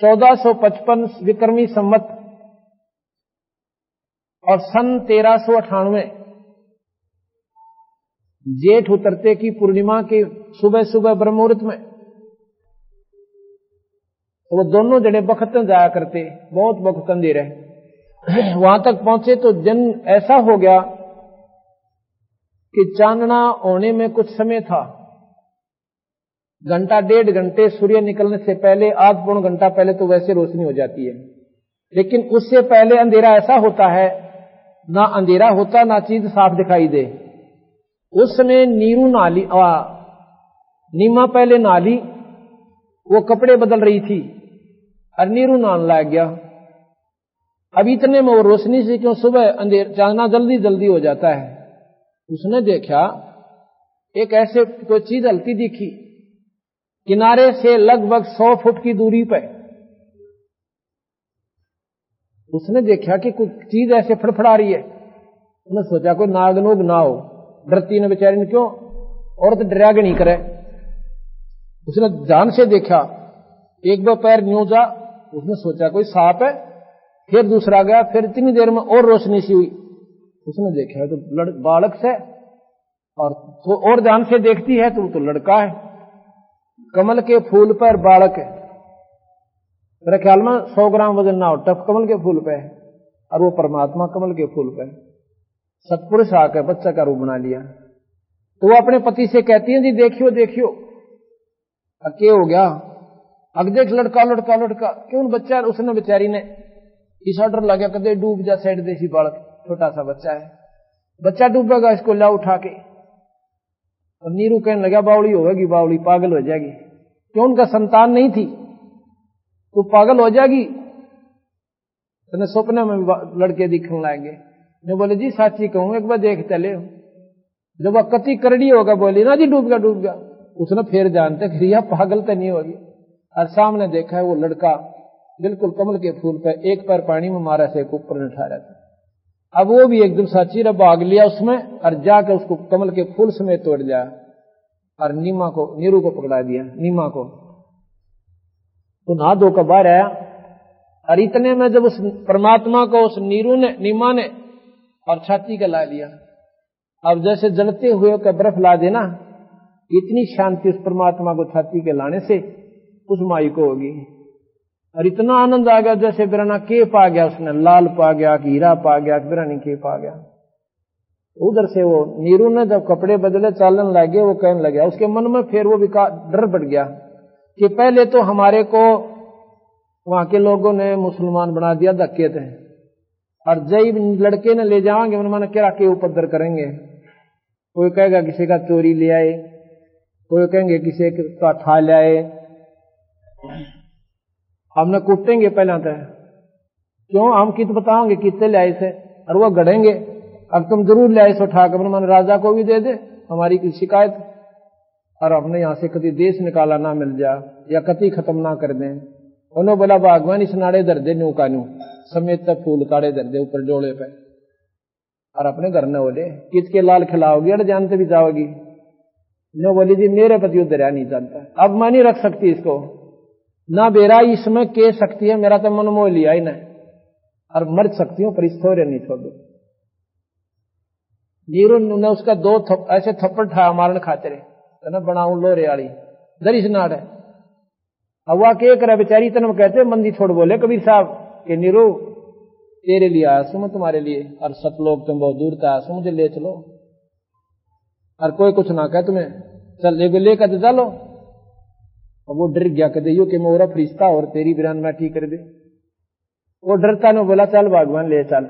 1455 विक्रमी संवत और सन 1398 जेठ उतरते की पूर्णिमा के सुबह सुबह ब्रह्म मुहूर्त में, तो वो दोनों जने बखतन जाया करते, बहुत बखतन दे रहे। वहां तक पहुंचे तो दिन ऐसा हो गया कि चांदना होने में कुछ समय था, घंटा 1.5 घंटे सूर्य निकलने से पहले, आध पौन घंटा पहले तो वैसे रोशनी हो जाती है, लेकिन उससे पहले अंधेरा ऐसा होता है, ना अंधेरा होता ना चीज साफ दिखाई दे। उस समय नीरू नाली नीमा पहले नाली, वो कपड़े बदल रही थी और नीरू नान लग गया। अब इतने में वो रोशनी से, क्यों सुबह अंधेर चांदना जल्दी जल्दी हो जाता है, उसने देखा एक ऐसे कोई चीज हलती दिखी किनारे से लगभग 100 फुट की दूरी पर। उसने देखा कि कुछ चीज ऐसे फड़फड़ा रही है। उसने सोचा कोई नागनोग ना हो, डरती ने बेचारी ने, क्यों औरत डराग नहीं करे। उसने ध्यान से देखा, एक दो पैर न्यू जा, उसने सोचा कोई सांप है, फिर दूसरा गया, फिर इतनी देर में और रोशनी सी हुई। उसने देखा तो बालक से, और तो और ध्यान से देखती है तो लड़का है, कमल के फूल पर बालक है। मेरे ख्याल में 100 ग्राम वजन ना हो, टफ कमल के फूल पे है, और वो परमात्मा कमल के फूल पे। सतपुरुष आकर बच्चा का रूप बना लिया। तो वो अपने पति से कहती है, जी देखियो देखियो, क्या हो गया? अग देख लड़का लड़का लड़का, क्यों बच्चा? उसने बेचारी ने इस ऑर्डर लगा कदे डूब जा साइड देसी बालक, छोटा सा बच्चा है, बच्चा डूबेगा, इसको ला उठा के। और नीरू कहने लगा बावली होगी, बावली पागल हो जाएगी। क्यों? उनका संतान नहीं थी, तो पागल हो जाएगी। तो सपने में लड़के दिखने लाएंगे। मैं बोले जी साची कहूं, एक बार देख चले। जब वह कति करड़ी होगा, बोली ना जी डूब गया डूब गया। उसने फिर जानते रिया पागल तो नहीं होगी। और सामने देखा है वो लड़का बिल्कुल कमल के फूल पे, एक पैर पानी में मारा से ऊपर उठा रहा था। अब वो भी एकदम साची रे भाग लिया उसमें, और जाकर उसको कमल के फूल समेत तोड़ लिया, और नीरू को पकड़ा दिया, नीमा को। तो नहा धो कर बाहर आया, और इतने में जब उस परमात्मा को उस नीमा ने और छाती का ला लिया। अब जैसे जलते हुए का बर्फ ला देना, इतनी शांति उस परमात्मा को छाती के लाने से उस माई को होगी। और इतना आनंद आ गया जैसे बिराना के पा गया, उसने लाल पा गया कि हीरा पा गया कि बिरानी के पा गया। उधर से वो नीरू ने जब कपड़े बदले चालन लगे, वो कहने लगे, उसके मन में फिर वो डर बढ़ गया कि पहले तो हमारे को वहां के लोगों ने मुसलमान बना दिया धक्के थे, और जय लड़के ने ले जाएंगे मन क्या के उपद्र करेंगे। कोई कहेगा किसी का चोरी ले आए, कोई कहेंगे किसी का ठा ले आए, हमने कूटेंगे पहले तो, क्यों हम कित बताओगे कितने ले आए से, और वो गढ़ेंगे अब तुम जरूर ले आए सो ठाकर मन राजा को भी दे दे हमारी की शिकायत, और हमने यहां से कभी देश निकाला ना मिल जा या कति खत्म ना कर दें। उन्होंने बोला बागवान इस नाड़े दर दे नू का नू समेत तक फूल काड़े दर दे ऊपर डोले पे, और अपने घर न बोले किसके लाल खिलाओगी और जानते भी जाओगी। नो बोली जी मेरे पति दरिया नहीं जानता, अब मैं नहीं रख सकती इसको, ना बेरा इसमें के सकती है, मेरा तो मन मोह लिया ही नहीं, और मर सकती हूं पर इस थोड़े नहीं छोड़ दो। नीरू ने उसका ऐसे थप्पड़ ठाया मारने खाते रहे, बनाऊ लोरे वाली दरिश नाड़ है। अब वह के करे बेचारी तन कहते मंदी छोड़ बोले कबीर साहब के नीरू तेरे लिए आया सू मैं तुम्हारे लिए, और सतलोक तुम बहुत दूर था, मुझे ले चलो, और कोई कुछ ना कहे तुम्हें, चल लेकर तो चलो। और वो डर गया कहते यो कि मोरा फरिश्ता और तेरी बिरान मैं ठीक कर दे। वो डरता ने बोला चल भगवान ले चल।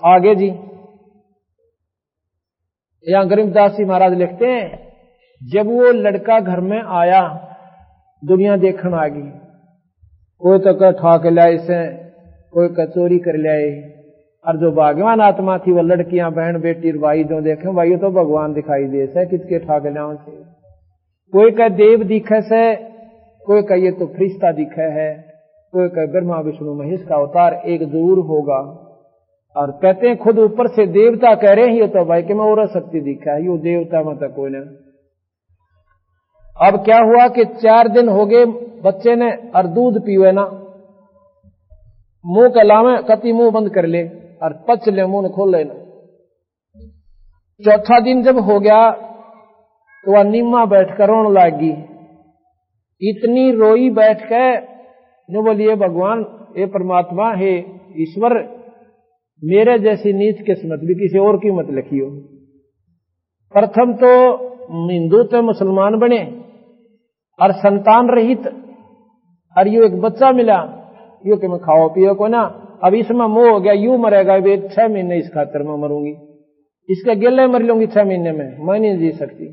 आगे जी यहां गरीबदास जी महाराज लिखते हैं जब वो लड़का घर में आया दुनिया देखने आ गई, कोई तो कर ठाक लाए से, कोई का चोरी कर लाए, और जो भाग्यवान आत्मा थी वो लड़कियां बहन बेटी भाई जो देखे भाई तो भगवान दिखाई दे से किसके ठाक लाओ से, कोई का देव दिखे से, कोई का ये तो फरिश्ता दिखे है, कोई का ब्रह्मा विष्णु महेश का अवतार एक जरूर होगा। और कहते हैं खुद ऊपर से देवता कह रहे हैं ये तो भाई कि मैं और शक्ति दिखा है, यो देवता मत कोई ना। अब क्या हुआ कि 4 दिन हो गए बच्चे ने और दूध पीवे ना, मुंह के लावे कति मुंह बंद कर ले और पच ले मुंह खोल लेना। 4था दिन जब हो गया तो वह नीमा बैठकर रोने लगी, इतनी रोई बैठ के न बोलिए भगवान हे परमात्मा हे ईश्वर मेरे जैसी नीच किस्मत भी किसी और की मत लिखियो। प्रथम तो हिंदू तो मुसलमान बने और संतान रहित, और यो एक बच्चा मिला यो कि मैं खाओ पियो को ना, अब इसमें मोह हो गया यू मरेगा वे 6 महीने इस खातर में मरूंगी, इसके गिले मर लूंगी 6 महीने में, मैं नहीं जी सकती।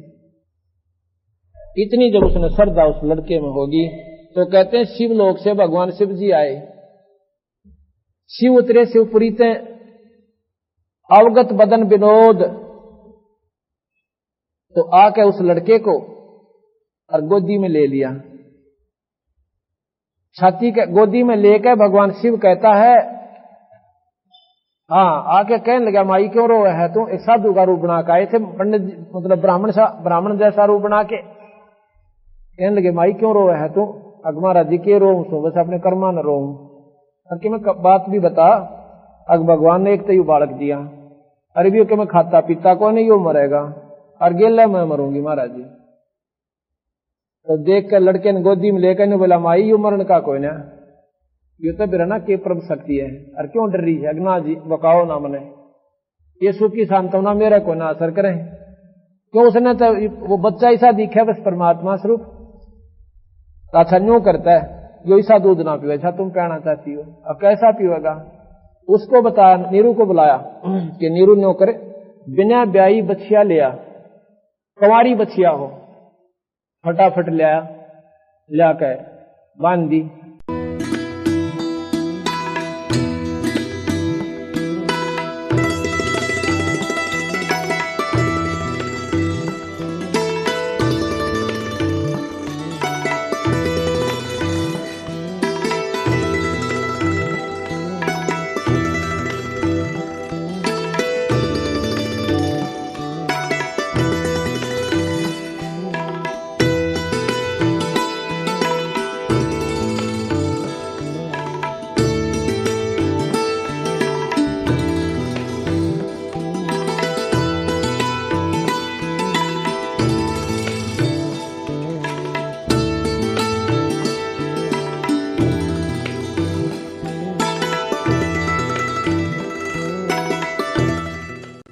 इतनी जब उसने श्रद्धा उस लड़के में होगी तो कहते हैं शिवलोक से भगवान शिव जी आए, शिव उतरे शिवपुरी ते अवगत बदन विनोद, तो आके उस लड़के को और गोदी में ले लिया, छाती के गोदी में लेकर भगवान शिव कहता है हाँ, आके कहने लगा माई क्यों रो है तू, एक साधु का रूप बना के आए थे पंडित मतलब ब्राह्मण जैसा रूप बना के, कहने लगे माई क्यों रो है तू, अग महाराज जी के रो सो बस अपने कर्मा न रो, कि मैं बात भी बता, अग भगवान ने एक तो यू बालक दिया, अरे भी कि मैं खाता पीता को नहीं, यो मरेगा और गेला मैं मरूंगी महाराज जी। तो देख कर लड़के ने गोदी में लेकर ने बोला माई यू मरण का कोई ना, ये तो बिरना के प्रभ शक्ति है, और क्यों डर रही है, अगना जी बकाओ ना मने, ये सुख की सांत्वना मेरा को ना असर करे, क्यों उसने तो वो बच्चा ऐसा दिखा बस परमात्मा स्वरूप, अच्छा न्यू करता है जो ऐसा दूध ना पीवे, अच्छा तुम कहना चाहती हो, अब कैसा पीवेगा, उसको बताया नीरू को बुलाया कि नीरू न्यो करे बिना ब्याई बछिया लिया, कंवारी बछिया हो, फटाफट लिया कर बांध दी,